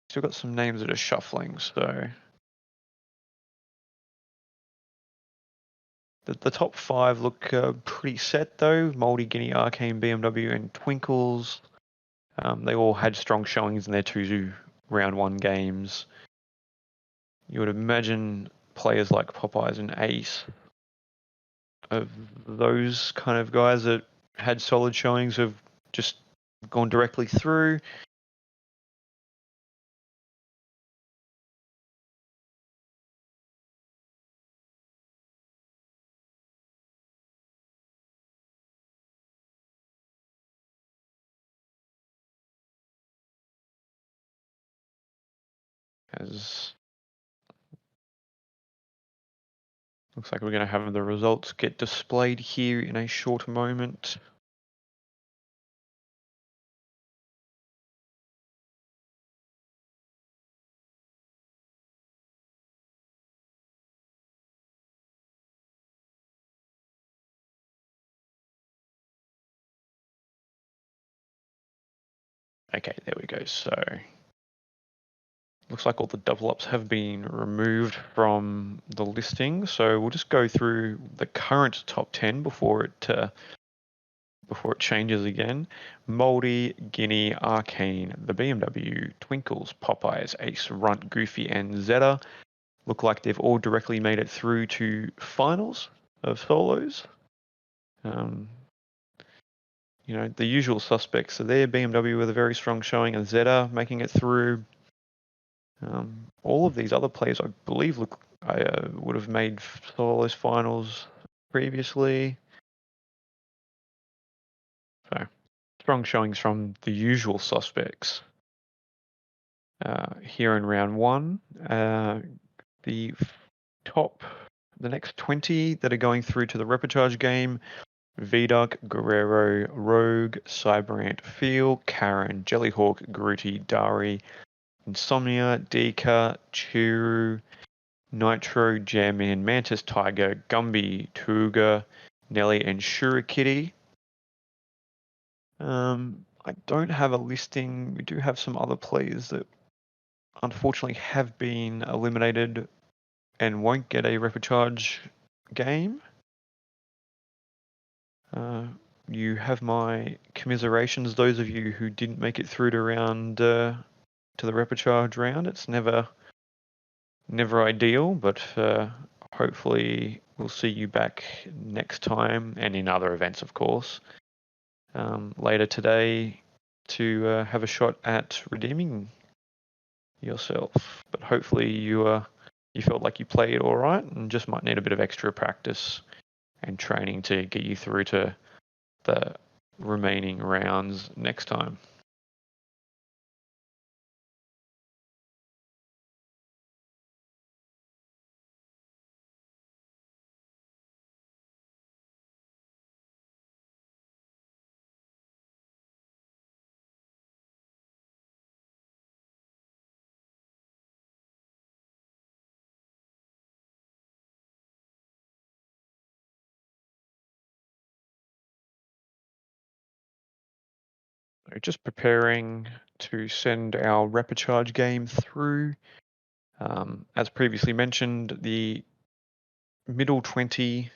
Speaker 1: Still got some names that are shuffling, so the top 5 look pretty set though. Moldy, Guinea, Arcane, BMW, and Twinkles. They all had strong showings in their 2 round 1 games. You would imagine players like Popeyes and Ace, of those kind of guys that had solid showings, have just gone directly through. As looks like we're going to have the results get displayed here in a short moment. Okay, there we go. So looks like all the double ups have been removed from the listing. So we'll just go through the current top 10 before it changes again. Moldy, Guinea, Arcane, the BMW, Twinkles, Popeyes, Ace, Runt, Goofy, and Zeta. look like they've all directly made it through to finals of solos. The usual suspects are there. BMW with a very strong showing, and Zeta making it through. All of these other players, I believe, would have made solos finals previously. So strong showings from the usual suspects. Here in round one, the next 20 that are going through to the repechage game: Vidoc, Guerrero, Rogue, Cyberant, Feel, Karen, Jellyhawk, Grooti, Dari, Insomnia, Dika, Chiru, Nitro, Jammin, Mantis, Tiger, Gumby, Tuga, Nelly, and Shurikitty. I don't have a listing. We do have some other players that unfortunately have been eliminated and won't get a repechage game. You have my commiserations, those of you who didn't make it through to the repechage round. It's never ideal, but hopefully we'll see you back next time, and in other events, of course, later today to have a shot at redeeming yourself. But hopefully you felt like you played all right, and just might need a bit of extra practice and training to get you through to the remaining rounds next time. So just preparing to send our repechage game through. As previously mentioned, the middle 20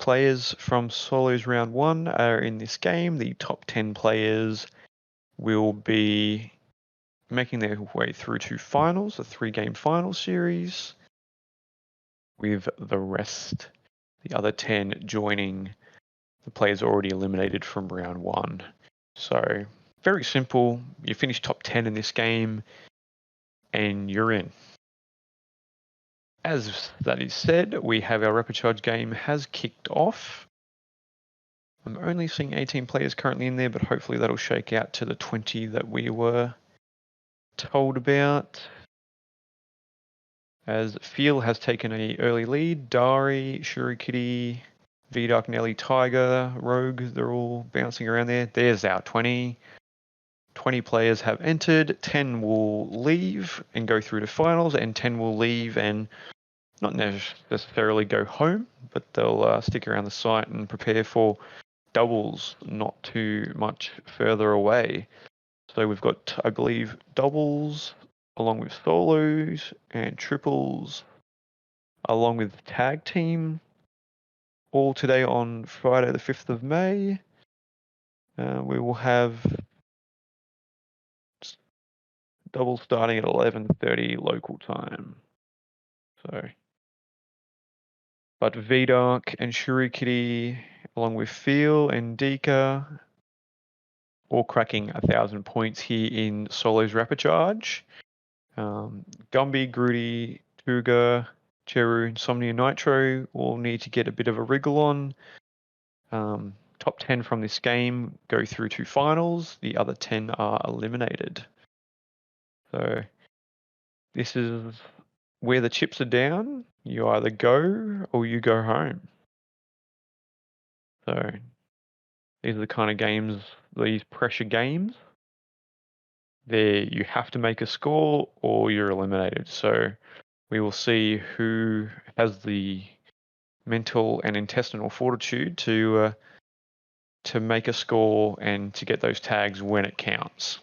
Speaker 1: players from solos round one are in this game. The top 10 players will be making their way through to finals, a 3-game final series, with the rest, the other 10, joining the players already eliminated from round one. So very simple. You finish top 10 in this game and you're in. As that is said, we have our repechage game has kicked off. I'm only seeing 18 players currently in there, but hopefully that'll shake out to the 20 that we were told about. As Feel has taken an early lead, Dari, Shurikitty, Vidoc, Nelly, Tiger, Rogue, they're all bouncing around there. There's our 20. 20 players have entered, 10 will leave and go through to finals, and 10 will leave and not necessarily go home, but they'll stick around the site and prepare for doubles not too much further away. So we've got, I believe, doubles along with solos and triples along with tag team, all today on Friday the 5th of May. We will have double starting at 11:30 local time. But Vidoc and Shurikitty, along with Feel and Dika, all cracking 1,000 points here in solos repechage. Gumby, Grooti, Tuga, Cheru, Insomnia, Nitro all need to get a bit of a wriggle on. Top 10 from this game go through to finals. The other 10 are eliminated. So this is where the chips are down. You either go or you go home. So these are the kind of games, these pressure games. There you have to make a score or you're eliminated. So we will see who has the mental and intestinal fortitude to make a score and to get those tags when it counts.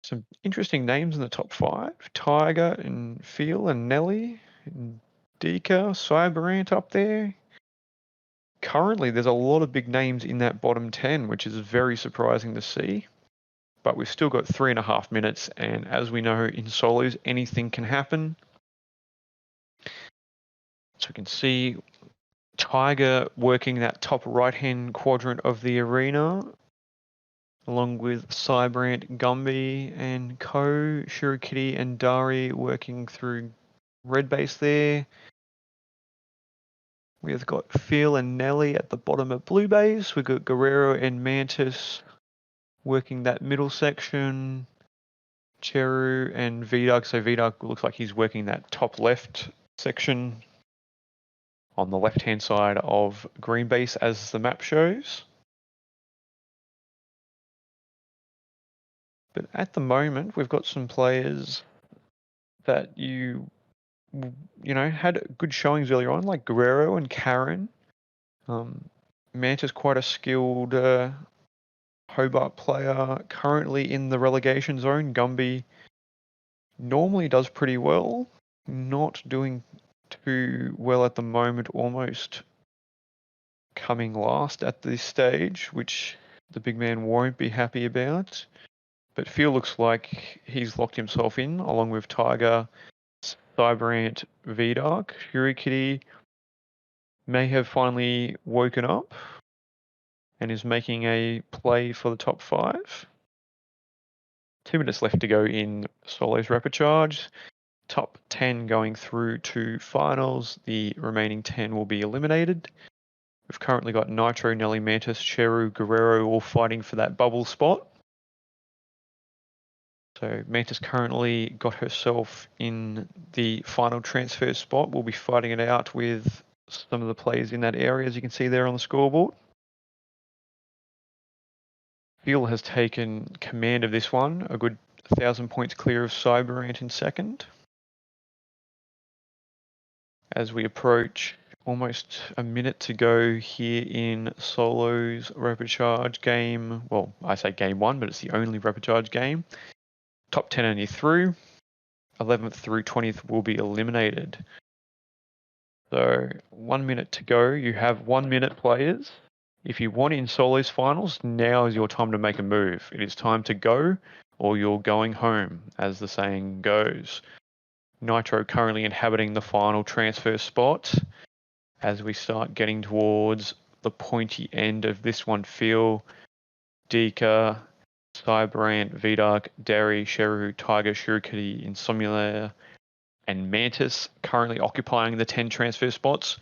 Speaker 1: Some interesting names in the top 5. Tiger and Feel and Nelly and Dika, Cyberant up there. Currently, there's a lot of big names in that bottom 10, which is very surprising to see. but we've still got 3.5 minutes, and as we know in solos, anything can happen. So we can see Tiger working that top right-hand quadrant of the arena, along with Cybrant, Gumby, and Co, Shurikitty and Dari working through red base there. We've got Phil and Nelly at the bottom of blue base. We've got Guerrero and Mantis working that middle section. Cheru and Vidark. So Vidark looks like he's working that top left section on the left-hand side of green base as the map shows. But at the moment, we've got some players that you know, had good showings earlier on, like Guerrero and Karen. Manta's quite a skilled Hobart player, currently in the relegation zone. Gumby normally does pretty well, not doing too well at the moment, almost coming last at this stage, which the big man won't be happy about. But Phil looks like he's locked himself in, along with Tiger, Cybrant, Vidark. Shurikitty may have finally woken up and is making a play for the top 5. 2 minutes left to go in solos rapid charge. Top 10 going through to finals. The remaining 10 will be eliminated. We've currently got Nitro, Nelly, Mantis, Cheru, Guerrero all fighting for that bubble spot. So Mantis currently got herself in the final transfer spot. We'll be fighting it out with some of the players in that area, as you can see there on the scoreboard. Phil has taken command of this one, a good 1,000 points clear of Cyberant in second. As we approach almost a minute to go here in solos rapid charge game. Well, I say game 1, but it's the only rapid charge game. Top 10 only through. 11th through 20th will be eliminated. So 1 minute to go. You have 1 minute, players. If you want in solos finals, now is your time to make a move. It is time to go, or you're going home, as the saying goes. Nitro currently inhabiting the final transfer spot. As we start getting towards the pointy end of this one, Phil, Dika, Cybrant, Vidark, Derry, Sheru, Tiger, Shurikitty, Insomnia, and Mantis currently occupying the 10 transfer spots.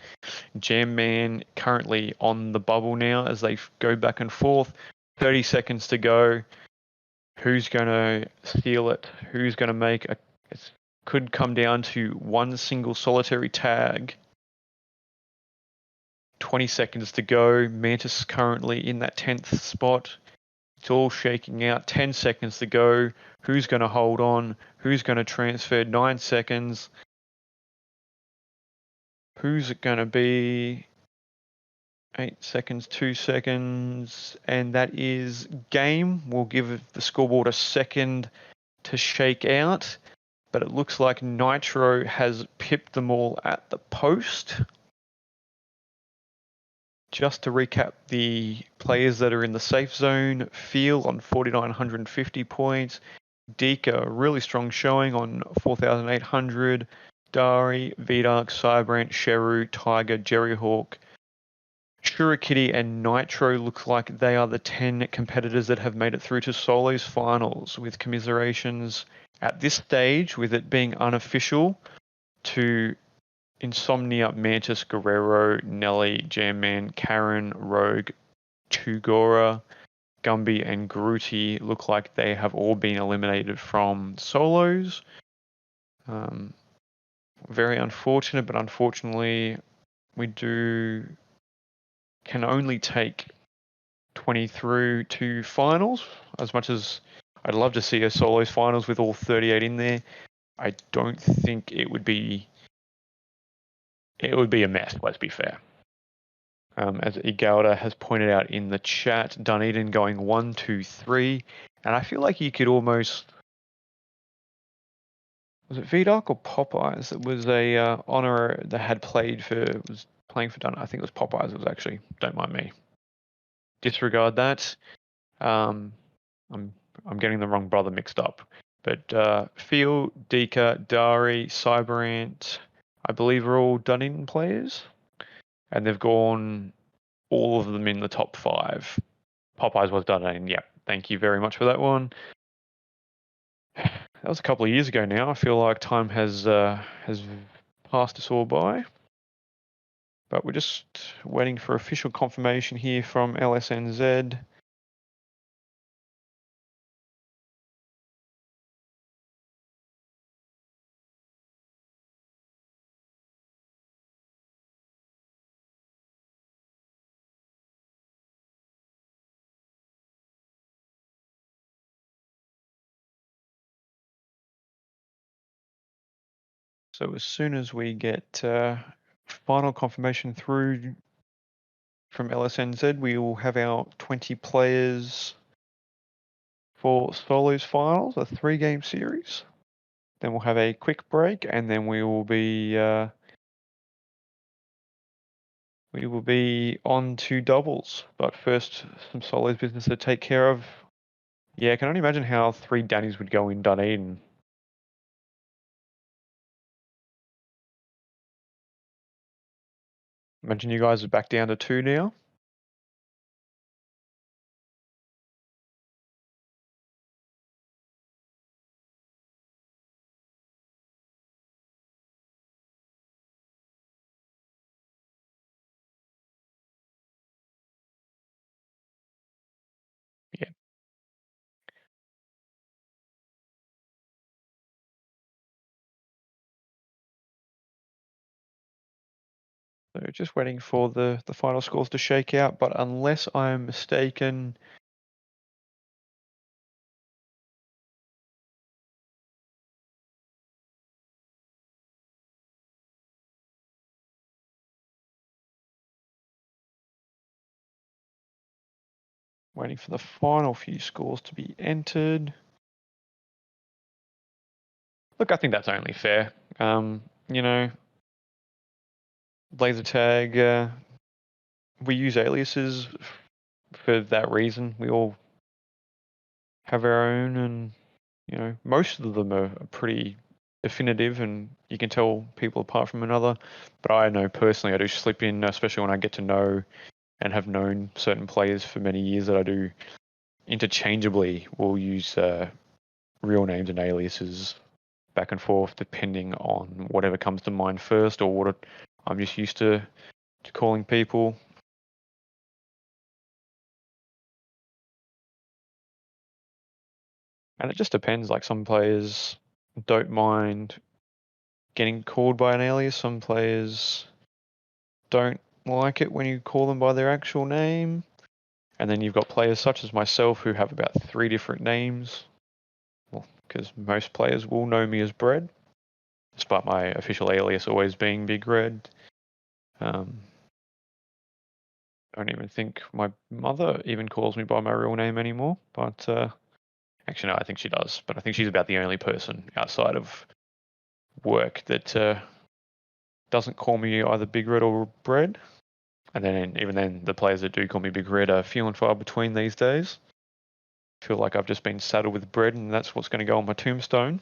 Speaker 1: Jam Man currently on the bubble now as they go back and forth. 30 seconds to go. Who's going to steal it? Who's going to make a... It could come down to one single solitary tag. 20 seconds to go. Mantis currently in that 10th spot. It's all shaking out. 10 seconds to go. Who's going to hold on? Who's going to transfer? 9 seconds. Who's it going to be? 8 seconds, 2 seconds, and that is game. We'll give the scoreboard a second to shake out, but it looks like Nitro has pipped them all at the post. Just to recap the players that are in the safe zone: Field on 4,950 points, Dika, really strong showing on 4,800, Dari, Vidark, Cybrant, Sheru, Tiger, Jerryhawk, Shurikitty and Nitro look like they are the 10 competitors that have made it through to solos finals, with commiserations at this stage, with it being unofficial, to Insomnia, Mantis, Guerrero, Nelly, Jamman, Karen, Rogue, Tugora, Gumby and Grooti look like they have all been eliminated from solos. Very unfortunate, but unfortunately we can only take 20 through to finals. As much as I'd love to see a solos finals with all 38 in there, I don't think it would be a mess, let's be fair. As Igalda has pointed out in the chat, Dunedin going 1, 2, 3, and I feel like you could almost... Was it Vidoc or Popeyes that was a honour that had playing for Dunedin? I think it was Popeyes. It was actually, don't mind me. Disregard that. I'm I'm getting the wrong brother mixed up. But Phil, Dika, Dari, Cyberant, I believe are all Dunedin players, and they've gone all of them in the top 5. Popeyes was Dunedin. Yep. Thank you very much for that one. That was a couple of years ago now. I feel like time has passed us all by. But we're just waiting for official confirmation here from LSNZ. So as soon as we get final confirmation through from LSNZ, we will have our 20 players for solos finals, a 3-game series. Then we'll have a quick break, and then we will be on to doubles. But first, some solos business to take care of. Yeah, I can only imagine how 3 Dannies would go in Dunedin. Imagine you guys are back down to 2 now. Yeah. So just waiting for the final scores to shake out, but unless I'm mistaken, waiting for the final few scores to be entered. Look, I think that's only fair. You know, laser tag, we use aliases for that reason. We all have our own, and you know, most of them are pretty definitive, and you can tell people apart from another. But I know personally, I do slip in, especially when I get to know and have known certain players for many years, that I do interchangeably will use real names and aliases back and forth depending on whatever comes to mind first, or what I'm just used to calling people. And it just depends. Like, some players don't mind getting called by an alias. Some players don't like it when you call them by their actual name. And then you've got players such as myself who have about 3 different names. Well, because most players will know me as Bread, despite my official alias always being Big Red. I don't even think my mother even calls me by my real name anymore. But actually, no, I think she does. But I think she's about the only person outside of work that doesn't call me either Big Red or Bread. And then even then, the players that do call me Big Red are few and far between these days. I feel like I've just been saddled with bread, and that's what's going to go on my tombstone.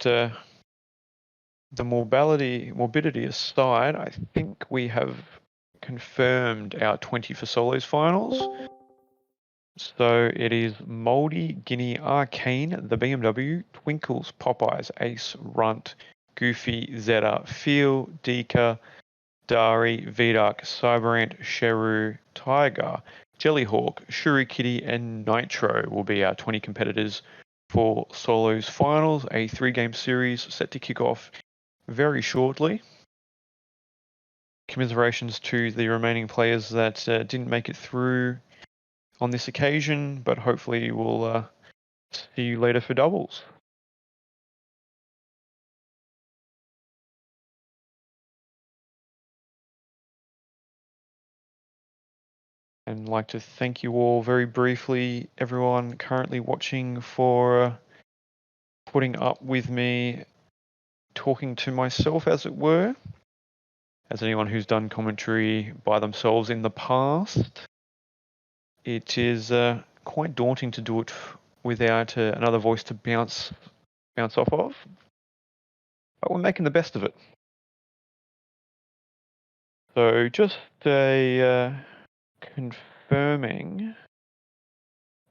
Speaker 1: But, the morbidity aside, I think we have confirmed our 20 for solos finals. So it is Moldy, Guinea, Arcane, the BMW, Twinkles, Popeyes, Ace, Runt, Goofy, Zeta, Feel, Dika, Dari, Vidark, Cyberant, Sheru, Tiger, Jellyhawk, Shuri Kitty, and Nitro will be our 20 competitors for solos finals, a 3-game series set to kick off very shortly. Commiserations to the remaining players that didn't make it through on this occasion, but hopefully we'll see you later for doubles. And I'd like to thank you all very briefly, everyone currently watching, for putting up with me talking to myself, as it were. As anyone who's done commentary by themselves in the past, it is quite daunting to do it without another voice to bounce off of. But we're making the best of it. So just confirming,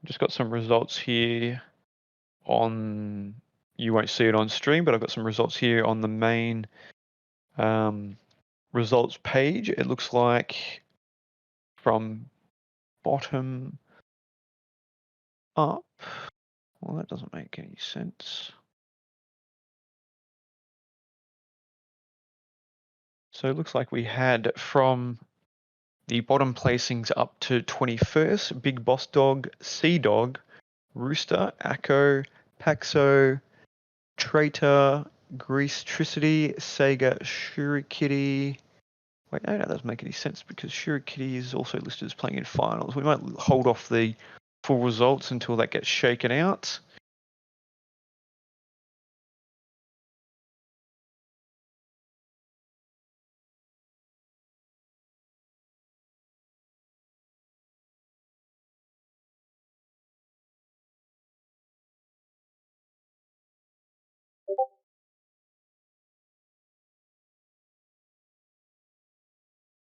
Speaker 1: just got some results here on, you won't see it on stream, but I've got some results here on the main results page. It looks like from bottom up, well, that doesn't make any sense. So it looks like we had from the bottom placings up to 21st, Big Boss Dog, Sea Dog, Rooster, Akko, Paxo, Traitor, Greasetricity, Sega, Shurikitty. Wait, no, that doesn't make any sense because Shurikitty is also listed as playing in finals. We might hold off the full results until that gets shaken out.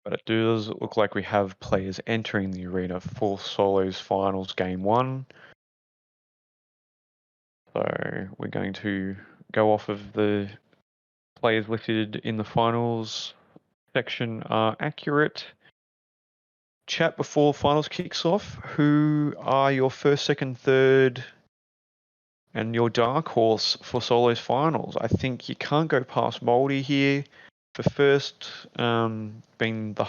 Speaker 1: But it does look like we have players entering the arena for Solos Finals Game 1. So we're going to go off of the players listed in the finals section are accurate. Chat before finals kicks off. Who are your first, second, third, and your dark horse for Solos Finals? I think you can't go past Moldy here. The first being the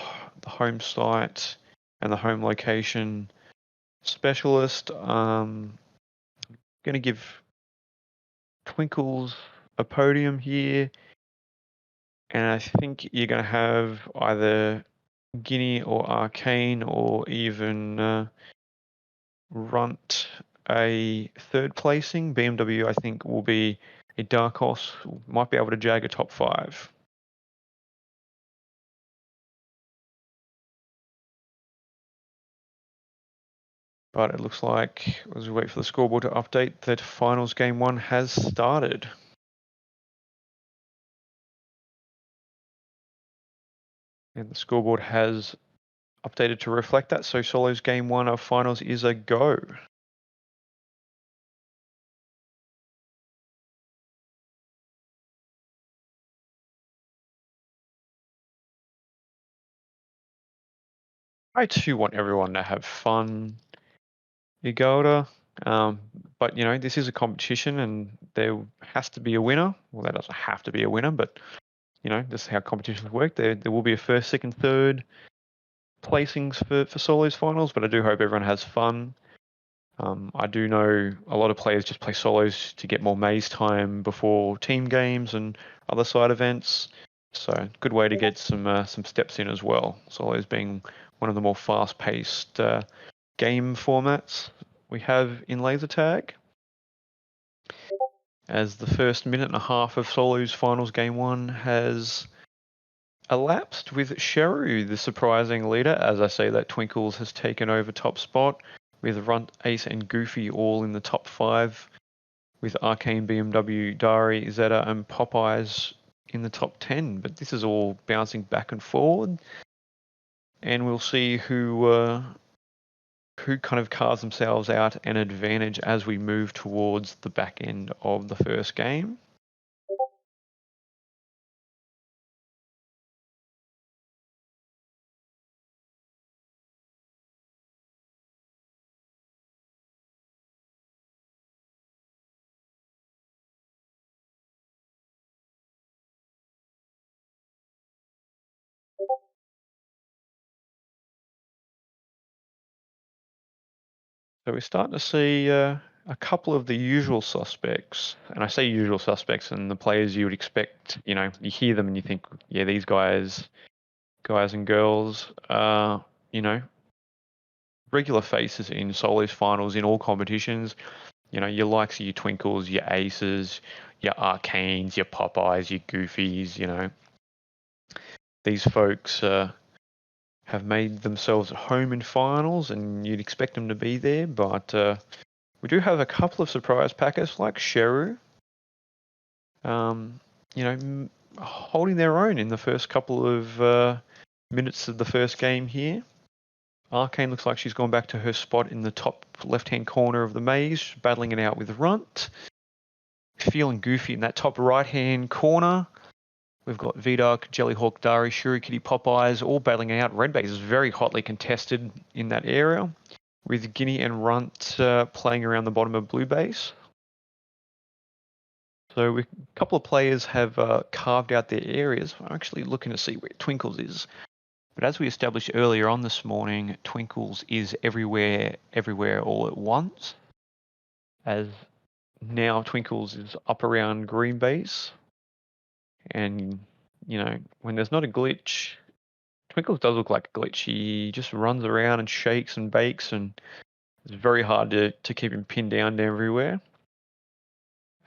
Speaker 1: home site and the home location specialist. Going to give Twinkles a podium here. And I think you're going to have either Guinea or Arcane or even Runt a third placing. BMW, I think, will be a dark horse, might be able to jag a top 5. But it looks like, as we wait for the scoreboard to update, that finals game 1 has started. And the scoreboard has updated to reflect that, so Solos game 1 of finals is a go. I too want everyone to have fun, Igolda. But you know, this is a competition and there has to be a winner. Well, that doesn't have to be a winner, but you know, this is how competitions work. There will be a first, second, third placings for solos finals, but I do hope everyone has fun. I do know a lot of players just play solos to get more maze time before team games and other side events. So good way to get some steps in as well. Solos being one of the more fast-paced game formats we have in laser tag. As the first minute and a half of Solos Finals Game 1 has elapsed with Sheru, the surprising leader. As I say, that Twinkles has taken over top spot with Runt, Ace and Goofy all in the top 5 with Arcane, BMW, Dari, Zeta and Popeyes in the top 10. But this is all bouncing back and forward. And we'll see who kind of carves themselves out an advantage as we move towards the back end of the first game. So we're starting to see a couple of the usual suspects, and I say usual suspects, and the players you would expect. You know, you hear them and you think, yeah, these guys and girls, are, you know, regular faces in solos finals in all competitions. You know, your likes of your Twinkles, your Aces, your Arcanes, your Popeyes, your Goofies. You know, these folks have made themselves at home in finals, and you'd expect them to be there. But we do have a couple of surprise packers like Sheru, holding their own in the first couple of minutes of the first game here. Arcane looks like she's gone back to her spot in the top left-hand corner of the maze, battling it out with Runt. Feeling goofy in that top right-hand corner. We've got Vidark, Jellyhawk, Dari, Shurikitty, Popeyes, all battling out. Red base is very hotly contested in that area, with Guinea and Runt playing around the bottom of blue base. So a couple of players have carved out their areas. I'm actually looking to see where Twinkles is. But as we established earlier on this morning, Twinkles is everywhere, all at once. As now Twinkles is up around green base. And, when there's not a glitch, Twinkles does look like a glitch. He just runs around and shakes and bakes, and it's very hard to keep him pinned down everywhere.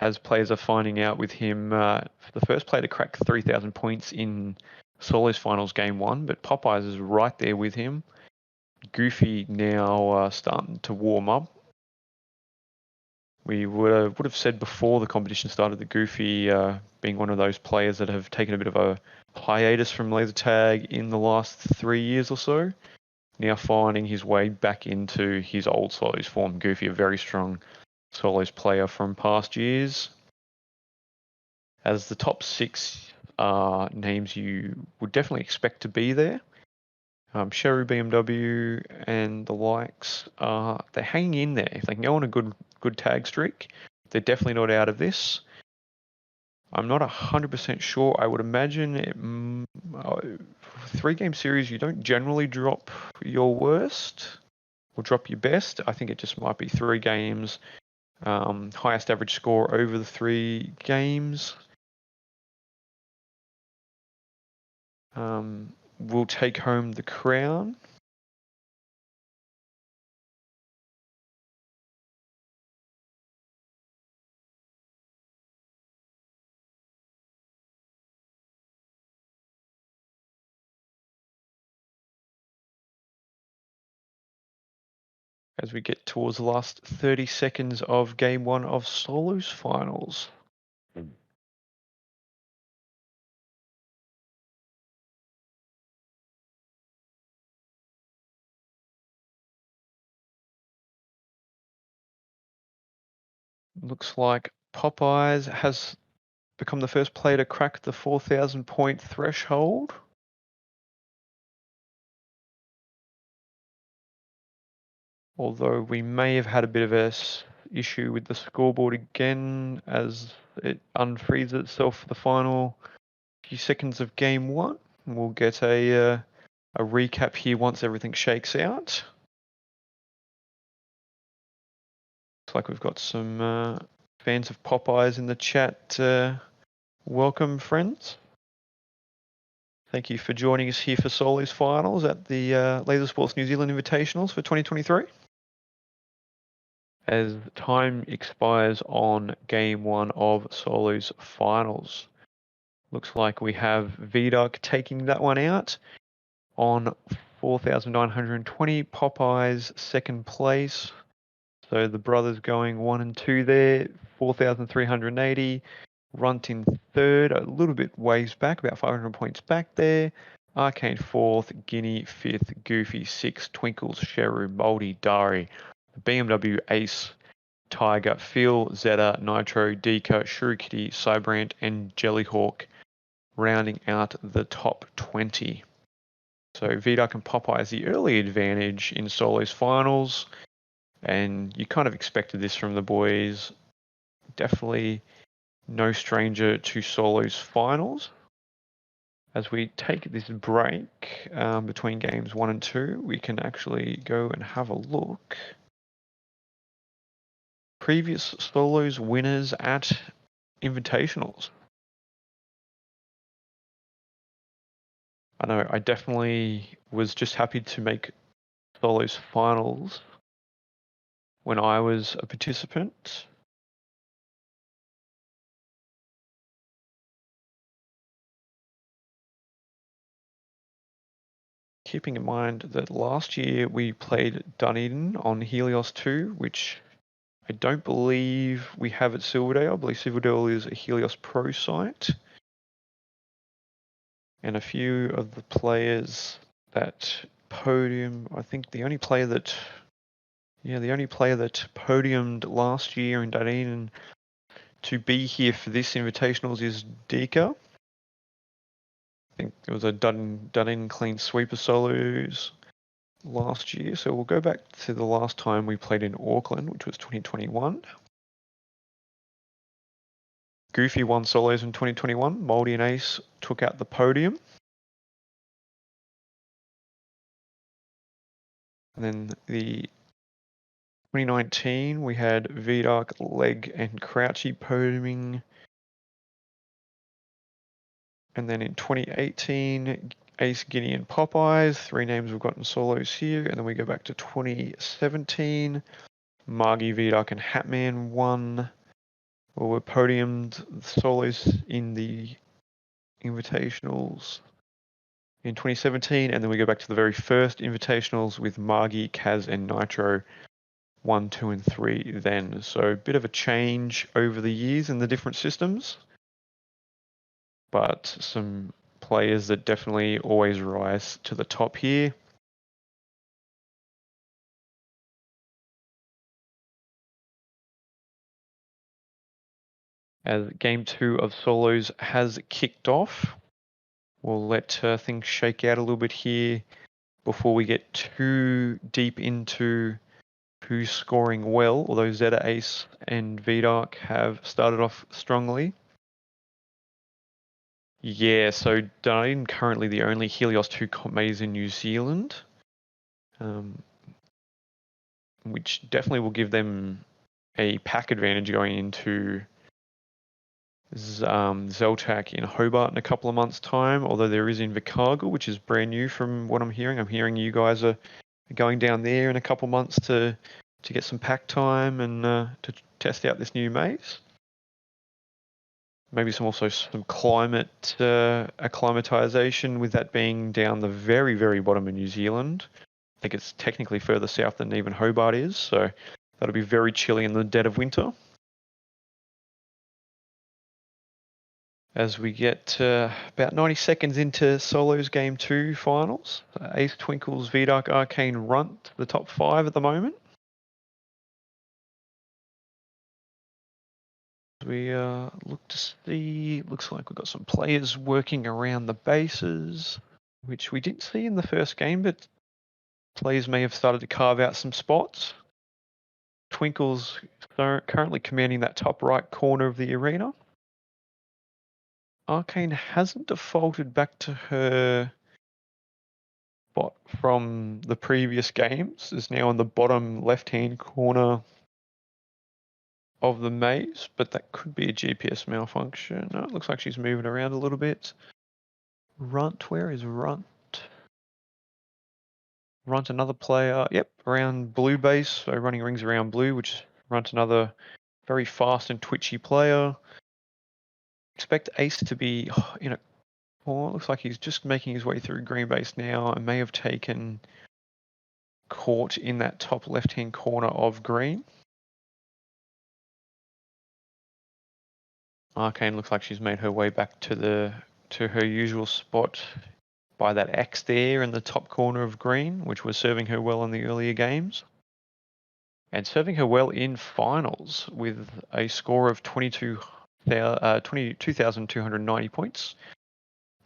Speaker 1: As players are finding out with him, the first player to crack 3,000 points in Solos Finals Game 1, but Popeyes is right there with him. Goofy now starting to warm up. We would have said before the competition started that Goofy being one of those players that have taken a bit of a hiatus from laser tag in the last 3 years or so, now finding his way back into his old Solos form. Goofy, a very strong Solos player from past years. As the top 6 names you would definitely expect to be there. Sherry, BMW, and the likes, they're hanging in there. If they can go on a good tag streak, they're definitely not out of this. I'm not 100% sure. I would imagine 3-game series, you don't generally drop your worst or drop your best. I think it just might be 3 games, highest average score over the 3 games. Will take home the crown. As we get towards the last 30 seconds of Game 1 of Solos Finals. Looks like Popeyes has become the first player to crack the 4,000 point threshold. Although we may have had a bit of a issue with the scoreboard again as it unfreezes itself for the final few seconds of Game 1. We'll get a recap here once everything shakes out. Looks like we've got some fans of Popeyes in the chat. Welcome, friends. Thank you for joining us here for Solos Finals at the Laser Sports New Zealand Invitationals for 2023. As time expires on Game 1 of Solos Finals. Looks like we have Vidark taking that one out on 4,920. Popeyes second place. So the brothers going 1 and 2 there, 4,380. Runt in third, a little bit ways back, about 500 points back there. Arcane fourth, Guinea fifth, Goofy sixth, Twinkles, Sheru, Moldy, Dari, BMW, Ace, Tiger, Phil, Zeta, Nitro, Dika, Shurikitty, Cybrant, and Jellyhawk rounding out the top 20. So Vidark and Popeyes the early advantage in Solos Finals. And you kind of expected this from the boys. Definitely no stranger to Solos Finals. As we take this break between games 1 and 2, we can actually go and have a look. Previous Solos winners at Invitationals. I know, I definitely was just happy to make Solos Finals when I was a participant. keeping in mind that last year we played Dunedin on Helios 2, which I don't believe we have at Silverdale. I believe Silverdale is a Helios Pro site. And a few of the players that podium, I think the only player that podiumed last year in Dunedin to be here for this Invitationals is Dika. I think it was a Dunedin clean sweeper solos last year. So we'll go back to the last time we played in Auckland, which was 2021. Goofy won solos in 2021. Moldy and Ace took out the podium. And then the 2019, we had Vidark, Leg, and Crouchy podiuming. And then in 2018, Ace, Guinea, and Popeyes. 3 names we've got in solos here. And then we go back to 2017. Margie, Vidark, and Hatman won. Well, were podiumed solos in the Invitationals in 2017. And then we go back to the very first Invitationals with Margie, Kaz, and Nitro 1, 2, and 3 then. So a bit of a change over the years in the different systems, but some players that definitely always rise to the top here. As game 2 of solos has kicked off, we'll let things shake out a little bit here before we get too deep into who's scoring well, although Zeta, Ace, and Vidark have started off strongly. Yeah, so Dunedin currently the only Helios 2 comp maze in New Zealand, which definitely will give them a pack advantage going into Zeltac in Hobart in a couple of months' time, although there is Invercargill, which is brand new from what I'm hearing. I'm hearing you guys are going down there in a couple of months to get some pack time and to test out this new maze. Maybe some climate acclimatization, with that being down the very, very bottom of New Zealand. I think it's technically further south than even Hobart is, so that'll be very chilly in the dead of winter. As we get about 90 seconds into Solos Game 2 finals, Ace, Twinkles, Vidark, Arcane, Runt, the top 5 at the moment. We look to see, looks like we've got some players working around the bases, which we didn't see in the first game, but players may have started to carve out some spots. Twinkles currently commanding that top right corner of the arena. Arcane hasn't defaulted back to her spot from the previous games, is now in the bottom left-hand corner of the maze, but that could be a GPS malfunction. No, it looks like she's moving around a little bit. Runt, where is Runt? Runt, another player, yep, around blue base, so running rings around blue, which Runt, another very fast and twitchy player. Expect Ace to be in a corner. Looks like he's just making his way through green base now and may have taken court in that top left-hand corner of green. Arcane looks like she's made her way back to her usual spot by that X there in the top corner of green, which was serving her well in the earlier games. And serving her well in finals with a score of 22,290 points.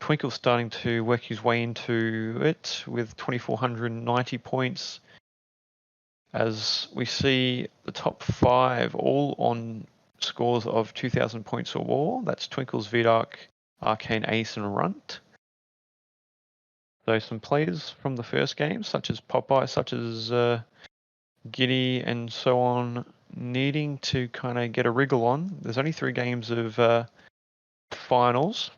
Speaker 1: Twinkle starting to work his way into it with 2,490 points. As we see the top 5 all on scores of 2,000 points or more. That's Twinkles, Vidark, Arcane, Ace, and Runt. So some players from the first game, such as Popeye, such as Giddy, and so on, needing to kind of get a wriggle on. There's only 3 games of finals.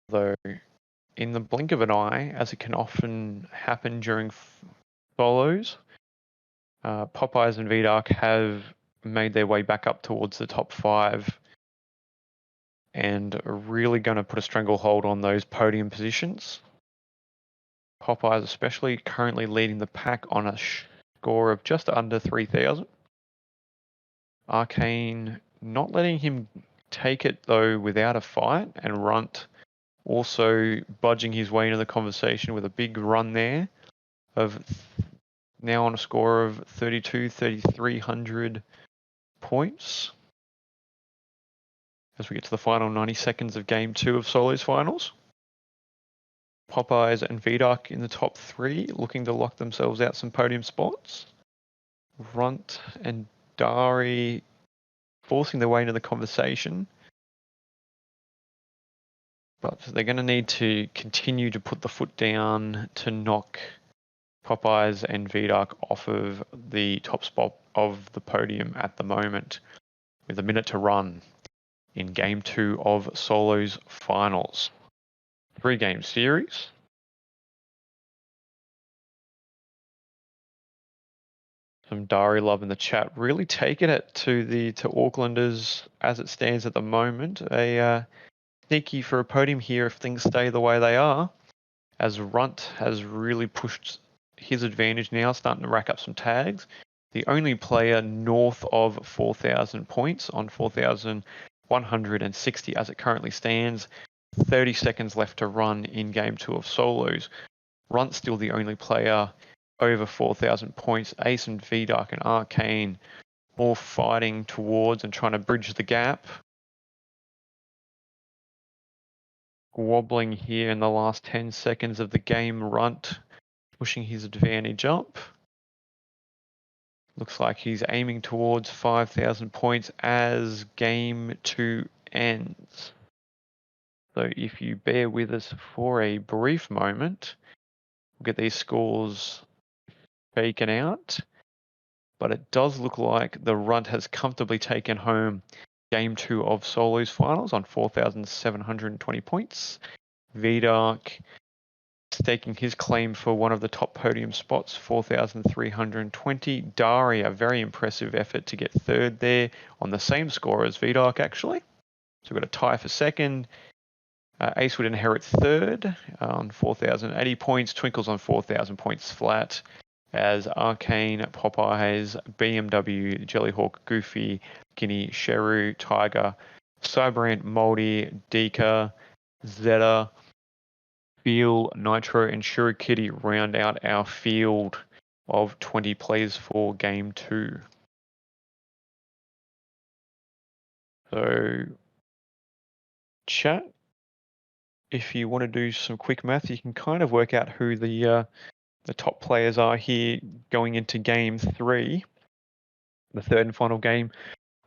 Speaker 1: Though in the blink of an eye, as it can often happen during solos, Popeyes and VDark have made their way back up towards the top 5 and are really going to put a stranglehold on those podium positions. Popeyes especially currently leading the pack on a score of just under 3,000. Arcane not letting him take it though without a fight, and Runt also budging his way into the conversation with a big run there of now on a score of 3,300 points as we get to the final 90 seconds of Game 2 of Solos Finals. Popeyes and VDark in the top 3, looking to lock themselves out some podium spots. Runt and Dari forcing their way into the conversation, but they're going to need to continue to put the foot down to knock Popeyes and VDark off of the top spot of the podium at the moment, with a minute to run in Game 2 of Solos Finals. 3-game series. Some Dari love in the chat. Really taking it to Aucklanders as it stands at the moment. A sneaky for a podium here if things stay the way they are, as Runt has really pushed his advantage now, starting to rack up some tags. The only player north of 4,000 points on 4,160 as it currently stands. 30 seconds left to run in Game 2 of Solos. Runt's still the only player over 4,000 points. Ace and VDark and Arcane all fighting towards and trying to bridge the gap. Wobbling here in the last 10 seconds of the game. Runt pushing his advantage up. Looks like he's aiming towards 5,000 points as Game 2 ends. So if you bear with us for a brief moment, we'll get these scores shaken out. But it does look like the Runt has comfortably taken home Game 2 of Solos Finals on 4,720 points. VDark staking his claim for one of the top podium spots, 4,320. Dari, a very impressive effort to get third there on the same score as VDark, actually. So we've got a tie for second. Ace would inherit third on 4,080 points. Twinkle's on 4,000 points flat, as Arcane, Popeyes, BMW, Jellyhawk, Goofy, Guinea, Sheru, Tiger, Cyberant, Moldy, Deka, Zeta, Feel, Nitro, and Shurikitty round out our field of 20 players for Game 2. So, chat, if you want to do some quick math, you can kind of work out who the top players are here going into Game 3, the third and final game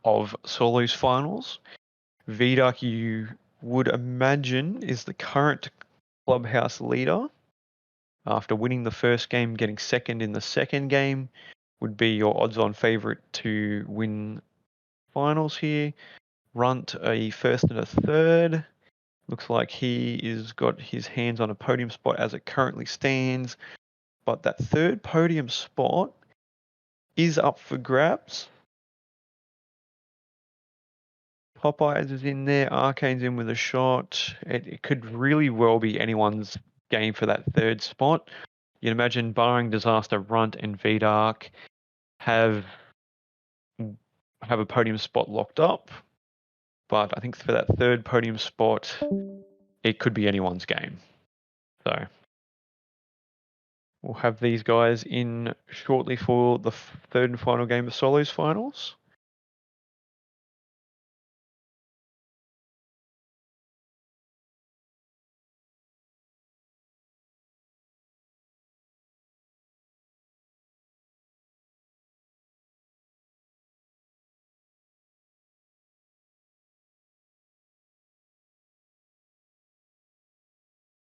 Speaker 1: of Solos Finals. VDark, you would imagine, is the current clubhouse leader. After winning the first game, getting second in the second game would be your odds-on favourite to win finals here. Runt a first and a third. Looks like he is got his hands on a podium spot as it currently stands. But that third podium spot is up for grabs. Popeyes is in there. Arcane's in with a shot. It could really well be anyone's game for that third spot. You'd imagine, barring disaster, Runt and VDark have a podium spot locked up. But I think for that third podium spot, it could be anyone's game. So we'll have these guys in shortly for the third and final game of Solos Finals.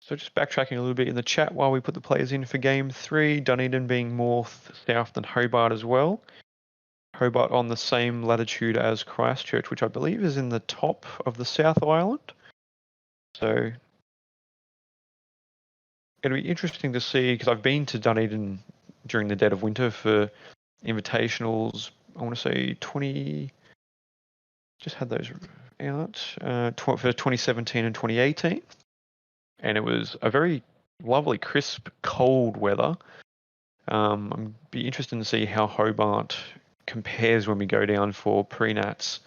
Speaker 1: So just backtracking a little bit in the chat while we put the players in for Game 3, Dunedin being more south than Hobart as well. Hobart on the same latitude as Christchurch, which I believe is in the top of the South Island. So it'll be interesting to see because I've been to Dunedin during the dead of winter for Invitationals. I want to say 20. Just had those out for 2017 and 2018, and it was a very lovely, crisp, cold weather. I'd be interested to see how Hobart compares when we go down for pre-nats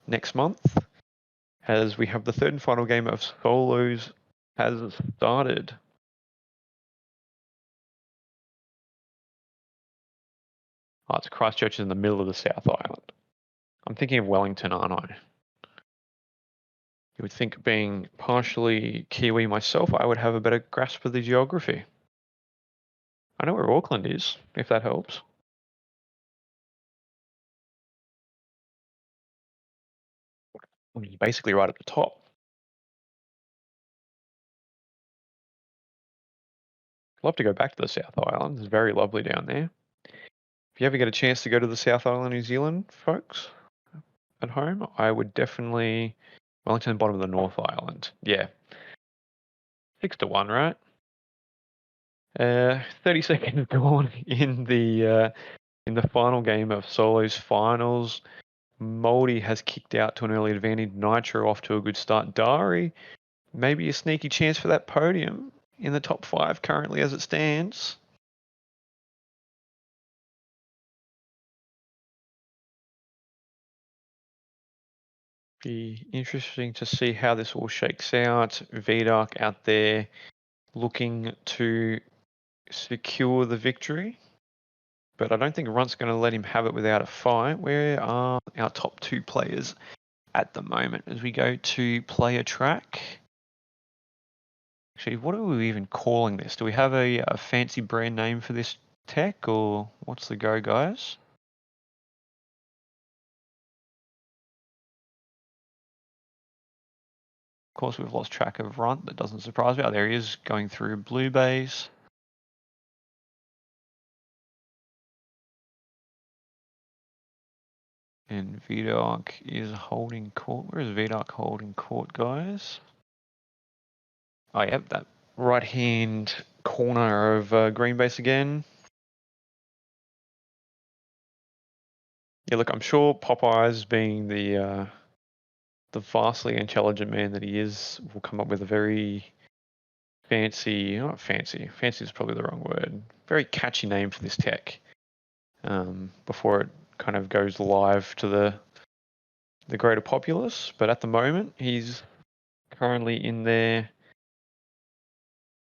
Speaker 1: next month, as we have the third and final game of solos has started. Oh, it's Christchurch in the middle of the South Island. I'm thinking of Wellington, aren't I? You would think, being partially Kiwi myself, I would have a better grasp of the geography. I know where Auckland is, if that helps. Well, you're basically right at the top. I'd love to go back to the South Island. It's very lovely down there. If you ever get a chance to go to the South Island, New Zealand, folks, at home, I would definitely Wellington, bottom of the North Island. Yeah, 6-1, right? 30 seconds gone in the final game of solos finals. Moldy has kicked out to an early advantage. Nitro off to a good start. Dari, maybe a sneaky chance for that podium in the top 5 currently as it stands. Be interesting to see how this all shakes out. Vidoc out there looking to secure the victory, but I don't think Runt's going to let him have it without a fight. Where are our top 2 players at the moment as we go to player track? Actually, what are we even calling this? Do we have a fancy brand name for this tech, or what's the go, guys? Of course, we've lost track of Runt. That doesn't surprise me. Oh, there he is, going through blue base. And Vidoc is holding court. Where is Vidoc holding court, guys? Oh, yep, that right-hand corner of green base again. Yeah, look, I'm sure Popeyes, being the vastly intelligent man that he is, will come up with a very fancy, not fancy is probably the wrong word, very catchy name for this tech before it kind of goes live to the greater populace. But at the moment, he's currently in there,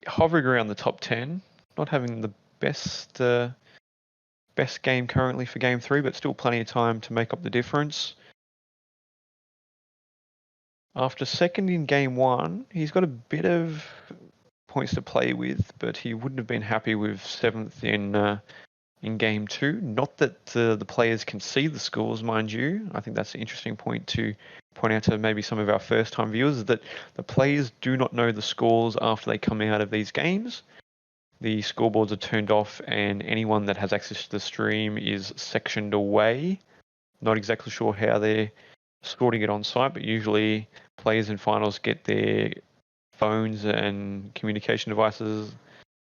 Speaker 1: hovering around the top 10, not having the best best game currently for game 3, but still plenty of time to make up the difference. After second in game 1, he's got a bit of points to play with, but he wouldn't have been happy with 7th in game 2. Not that the players can see the scores, mind you. I think that's an interesting point to point out to maybe some of our first-time viewers, is that the players do not know the scores after they come out of these games. The scoreboards are turned off, and anyone that has access to the stream is sectioned away. Not exactly sure how they're sorting it on site, but usually players in finals get their phones and communication devices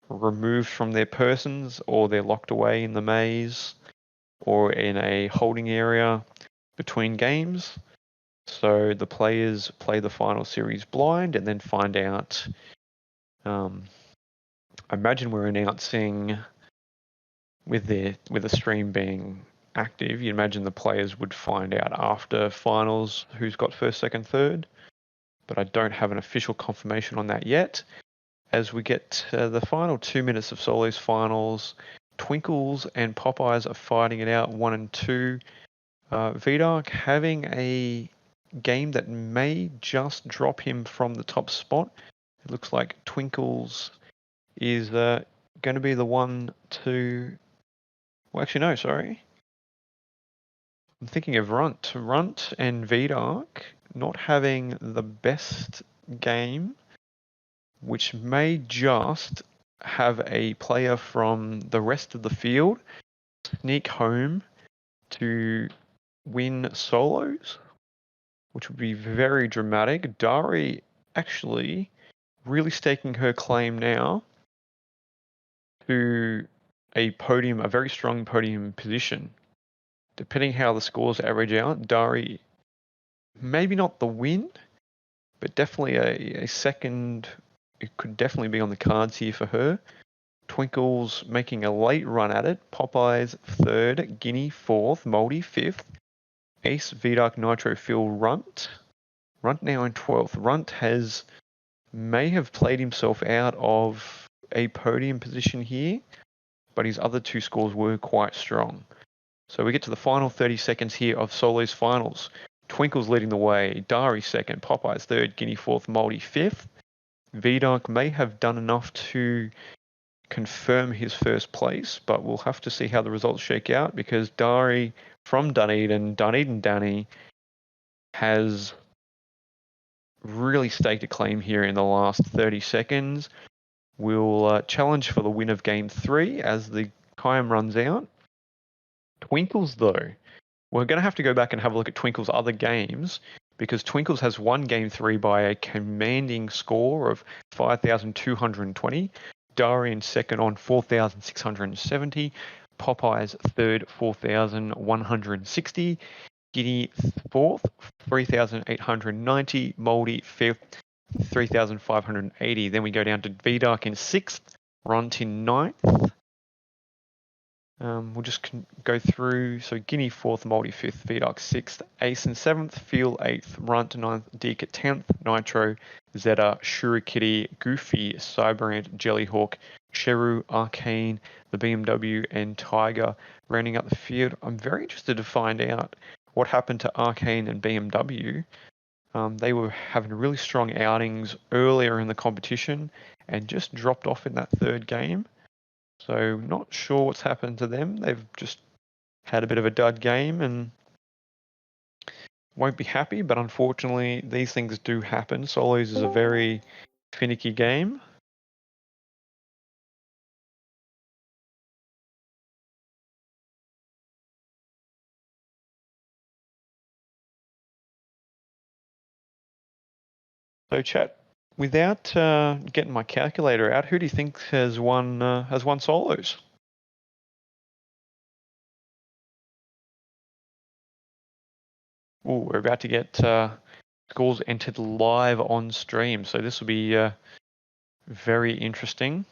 Speaker 1: removed from their persons, or they're locked away in the maze or in a holding area between games. So the players play the final series blind and then find out. I imagine we're announcing with the stream being active. You imagine the players would find out after finals who's got first, second, third. But I don't have an official confirmation on that yet. As we get the final 2 minutes of Solos finals, Twinkles and Popeyes are fighting it out 1 and 2. Vidoc having a game that may just drop him from the top spot. It looks like Twinkles is going to be the one to... Well, actually, no, sorry. I'm thinking of Runt. Runt and Vidoc not having the best game, which may just have a player from the rest of the field sneak home to win solos, which would be very dramatic. Dari actually really staking her claim now to a very strong podium position. Depending how the scores average out, Dari, maybe not the win, but definitely a second. It could definitely be on the cards here for her. Twinkles making a late run at it. Popeyes third, Guinea fourth, Moldy fifth, Ace Vidark Nitro Phil Runt. Runt now in 12th. Runt may have played himself out of a podium position here, but his other two scores were quite strong. So we get to the final 30 seconds here of Solo's finals. Twinkle's leading the way, Dari second, Popeyes third, Guinea fourth, Moldy fifth. Vidark may have done enough to confirm his first place, but we'll have to see how the results shake out because Dari from Dunedin Danny, has really staked a claim here in the last 30 seconds. We'll challenge for the win of game 3 as the time runs out. Twinkles, though, we're going to have to go back and have a look at Twinkle's other games because Twinkles has won game 3 by a commanding score of 5,220. Darian second on 4,670. Popeyes third, 4,160. Giddy fourth, 3,890. Moldy fifth, 3,580. Then we go down to Vidark in sixth. Runt in ninth. We'll just go through. So Guinea fourth, Moldy fifth, Vidark sixth, Ace in seventh, Feel eighth, Runt ninth, Deek at 10th, Nitro, Zeta, Shurikitty, Goofy, Cyberant, Jellyhawk, Sheru, Arcane, the BMW, and Tiger rounding up the field. I'm very interested to find out what happened to Arcane and BMW. They were having really strong outings earlier in the competition and just dropped off in that third game. So not sure what's happened to them. They've just had a bit of a dud game and won't be happy, but unfortunately these things do happen. Solos is a very finicky game. So chat, without getting my calculator out, who do you think has won solos? Ooh, we're about to get scores entered live on stream, so this will be very interesting.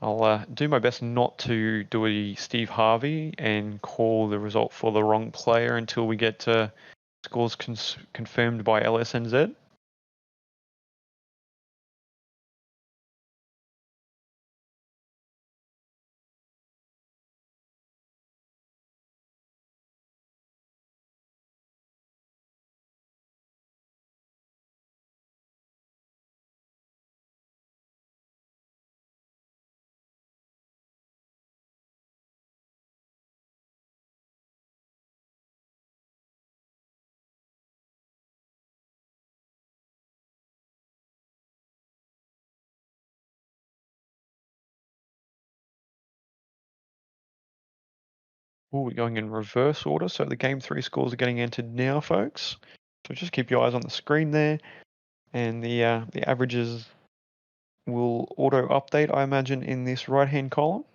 Speaker 1: I'll do my best not to do a Steve Harvey and call the result for the wrong player until we get scores confirmed by LSNZ. Ooh, we're going in reverse order, so the game 3 scores are getting entered now, folks. So just keep your eyes on the screen there, and the averages will auto update, I imagine, in this right-hand column.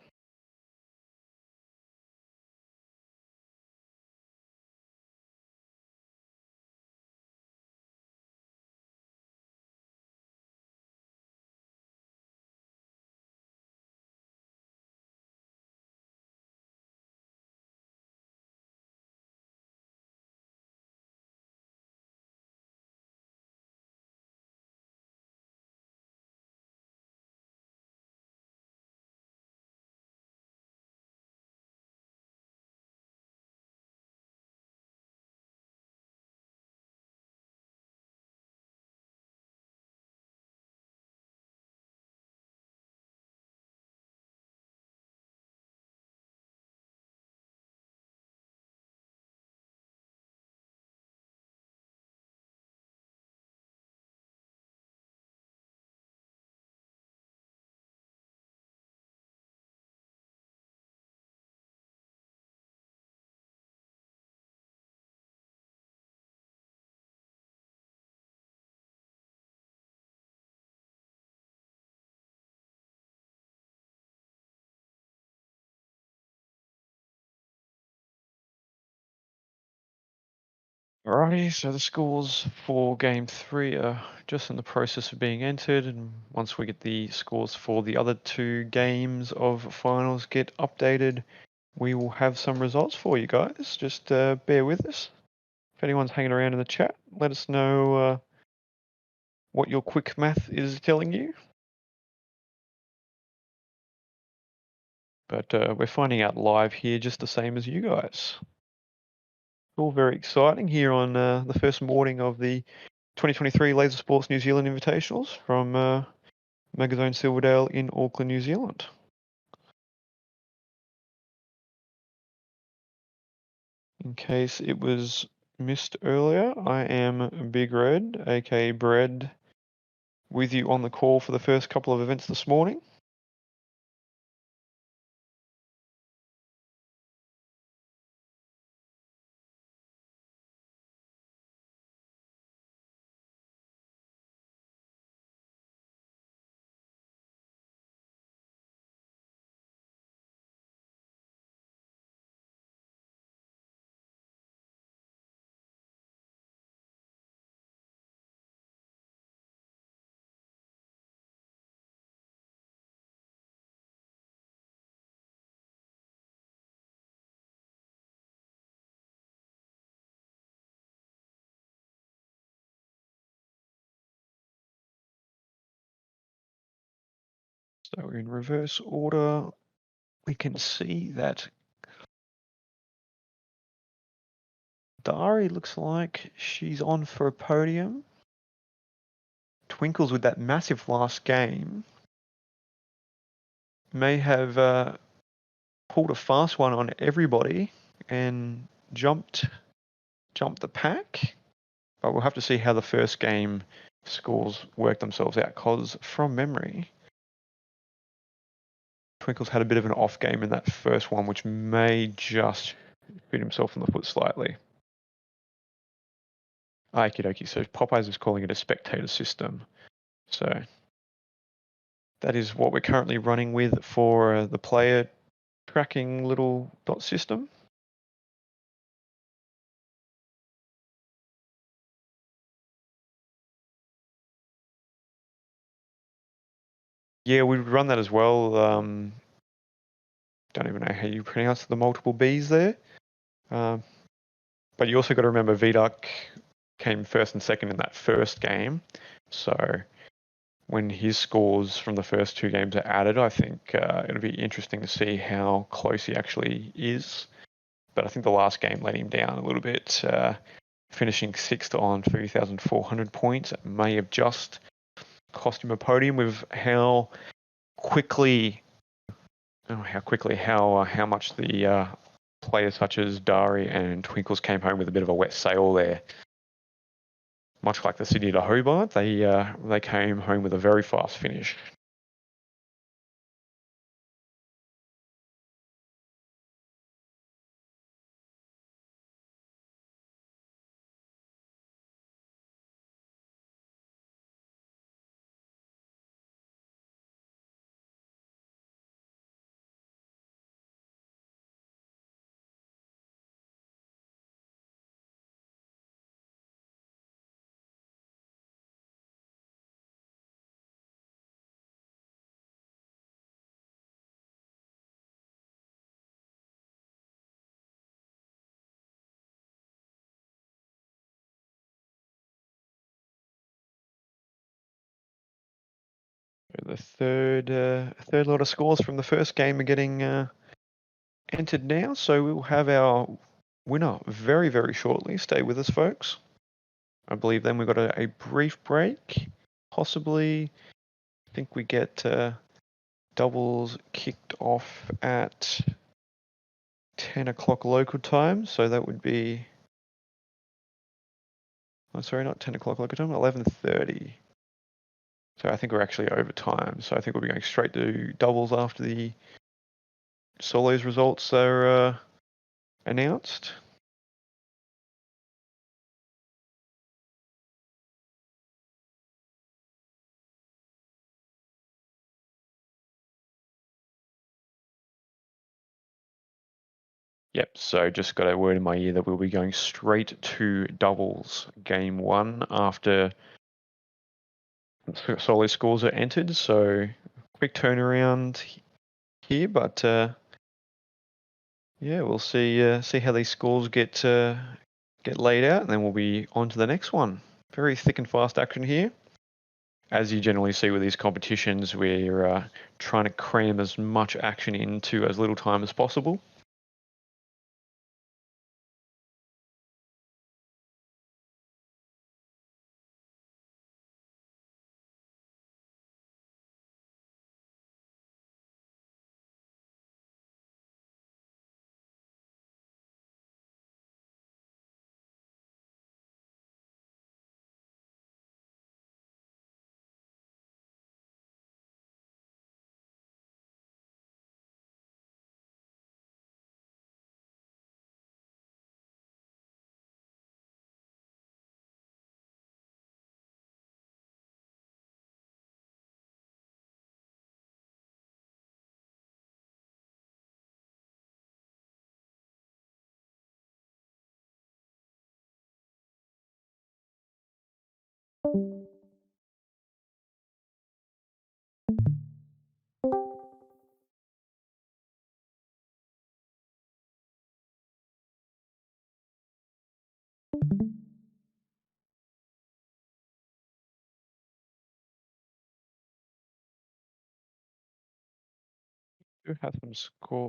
Speaker 1: Alrighty, so the scores for game 3 are just in the process of being entered, and once we get the scores for the other 2 games of finals get updated, we will have some results for you guys. Just bear with us. If anyone's hanging around in the chat, let us know what your quick math is telling you. But we're finding out live here just the same as you guys. All very exciting here on the first morning of the 2023 Laser Sports New Zealand Invitationals from Magazine Silverdale in Auckland, New Zealand. In case it was missed earlier, I am Big Red, aka Bread, with you on the call for the first couple of events this morning. So in reverse order, we can see that Dari looks like she's on for a podium. Twinkles with that massive last game may have pulled a fast one on everybody and jumped the pack. But we'll have to see how the first game scores work themselves out, because from memory, Twinkles had a bit of an off game in that first one, which may just shoot himself in the foot slightly. Okie dokie, so Popeyes is calling it a spectator system. So that is what we're currently running with for the player tracking little dot system. Yeah, we would run that as well. Don't even know how you pronounce the multiple Bs there. But you also got to remember VDuck came first and second in that first game. So when his scores from the first 2 games are added, I think it'll be interesting to see how close he actually is. But I think the last game let him down a little bit, finishing 6th on 3,400 points. It may have just cost him a podium with how much the players such as Dari and Twinkles came home with a bit of a wet sail there. Much like the City to Hobart, they came home with a very fast finish. The third lot of scores from the first game are getting entered now, so we will have our winner very, very shortly. Stay with us, folks. I believe then we've got a brief break. Possibly, I think we get doubles kicked off at 10 o'clock local time, so that would be, oh, sorry, not 10 o'clock local time, 11:30. So I think we're actually over time. So I think we'll be going straight to doubles after the solos results are announced. Yep, so just got a word in my ear that we'll be going straight to doubles game one after solo scores are entered. So quick turnaround here, but yeah, we'll see how these scores get laid out, and then we'll be on to the next one. Very thick and fast action here. As you generally see with these competitions, we're trying to cram as much action into as little time as possible. Do have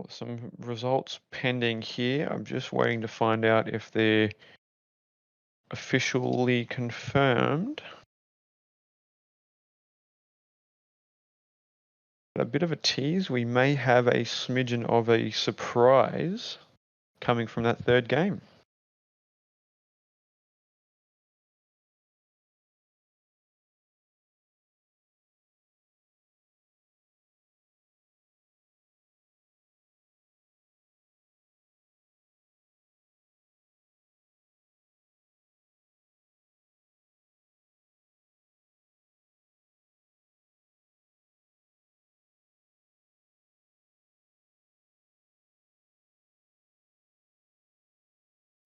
Speaker 1: some results pending here. I'm just waiting to find out if they're officially confirmed. A bit of a tease, we may have a smidgen of a surprise coming from that third game.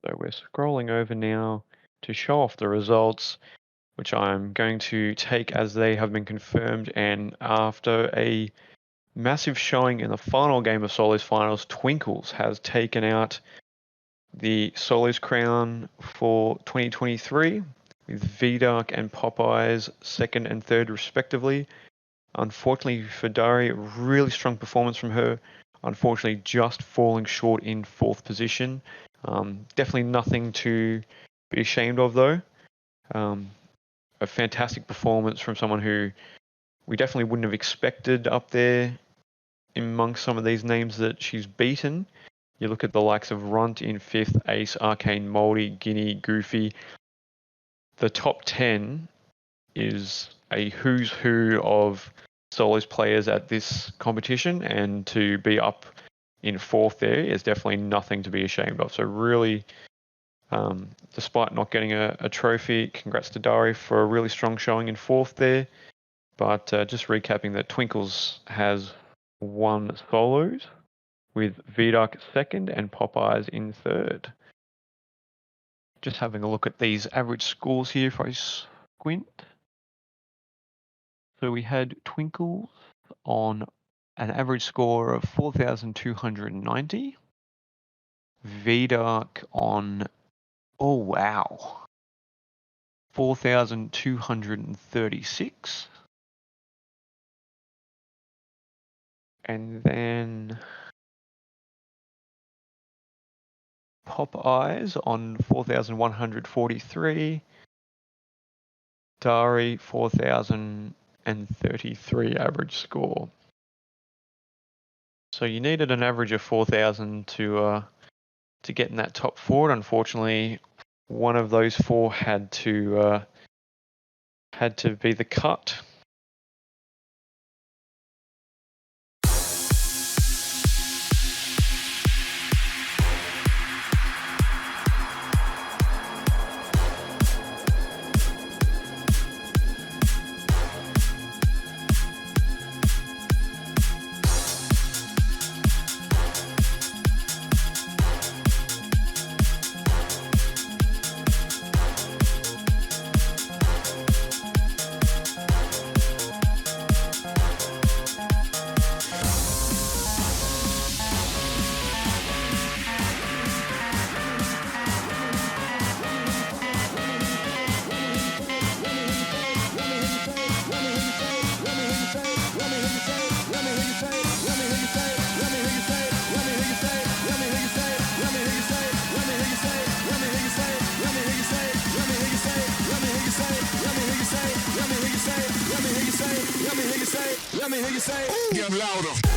Speaker 1: So we're scrolling over now to show off the results, which I'm going to take as they have been confirmed. And after a massive showing in the final game of Solos Finals, Twinkles has taken out the Solos crown for 2023 with V-Dark and Popeyes second and third respectively. Unfortunately for Dari, really strong performance from her. Unfortunately, just falling short in fourth position. Definitely nothing to be ashamed of, though. A fantastic performance from someone who we definitely wouldn't have expected up there amongst some of these names that she's beaten. You look at the likes of Runt in fifth, Ace, Arcane, Moldy, Guinea, Goofy. The top 10 is a who's who of solos players at this competition, and to be up in fourth there is definitely nothing to be ashamed of. So really, despite not getting a trophy, congrats to Dari for a really strong showing in fourth there. But just recapping that Twinkles has won solos with V-Dark second and Popeyes in third. Just having a look at these average scores here if I squint. So we had Twinkles on an average score of 4,290. V-Dark on, oh wow, 4,236. And then Popeyes on 4,143. Dari 4,033 average score. So you needed an average of 4,000 to get in that top four. Unfortunately, one of those four had to be the cut.
Speaker 2: Let me hear you say, get louder.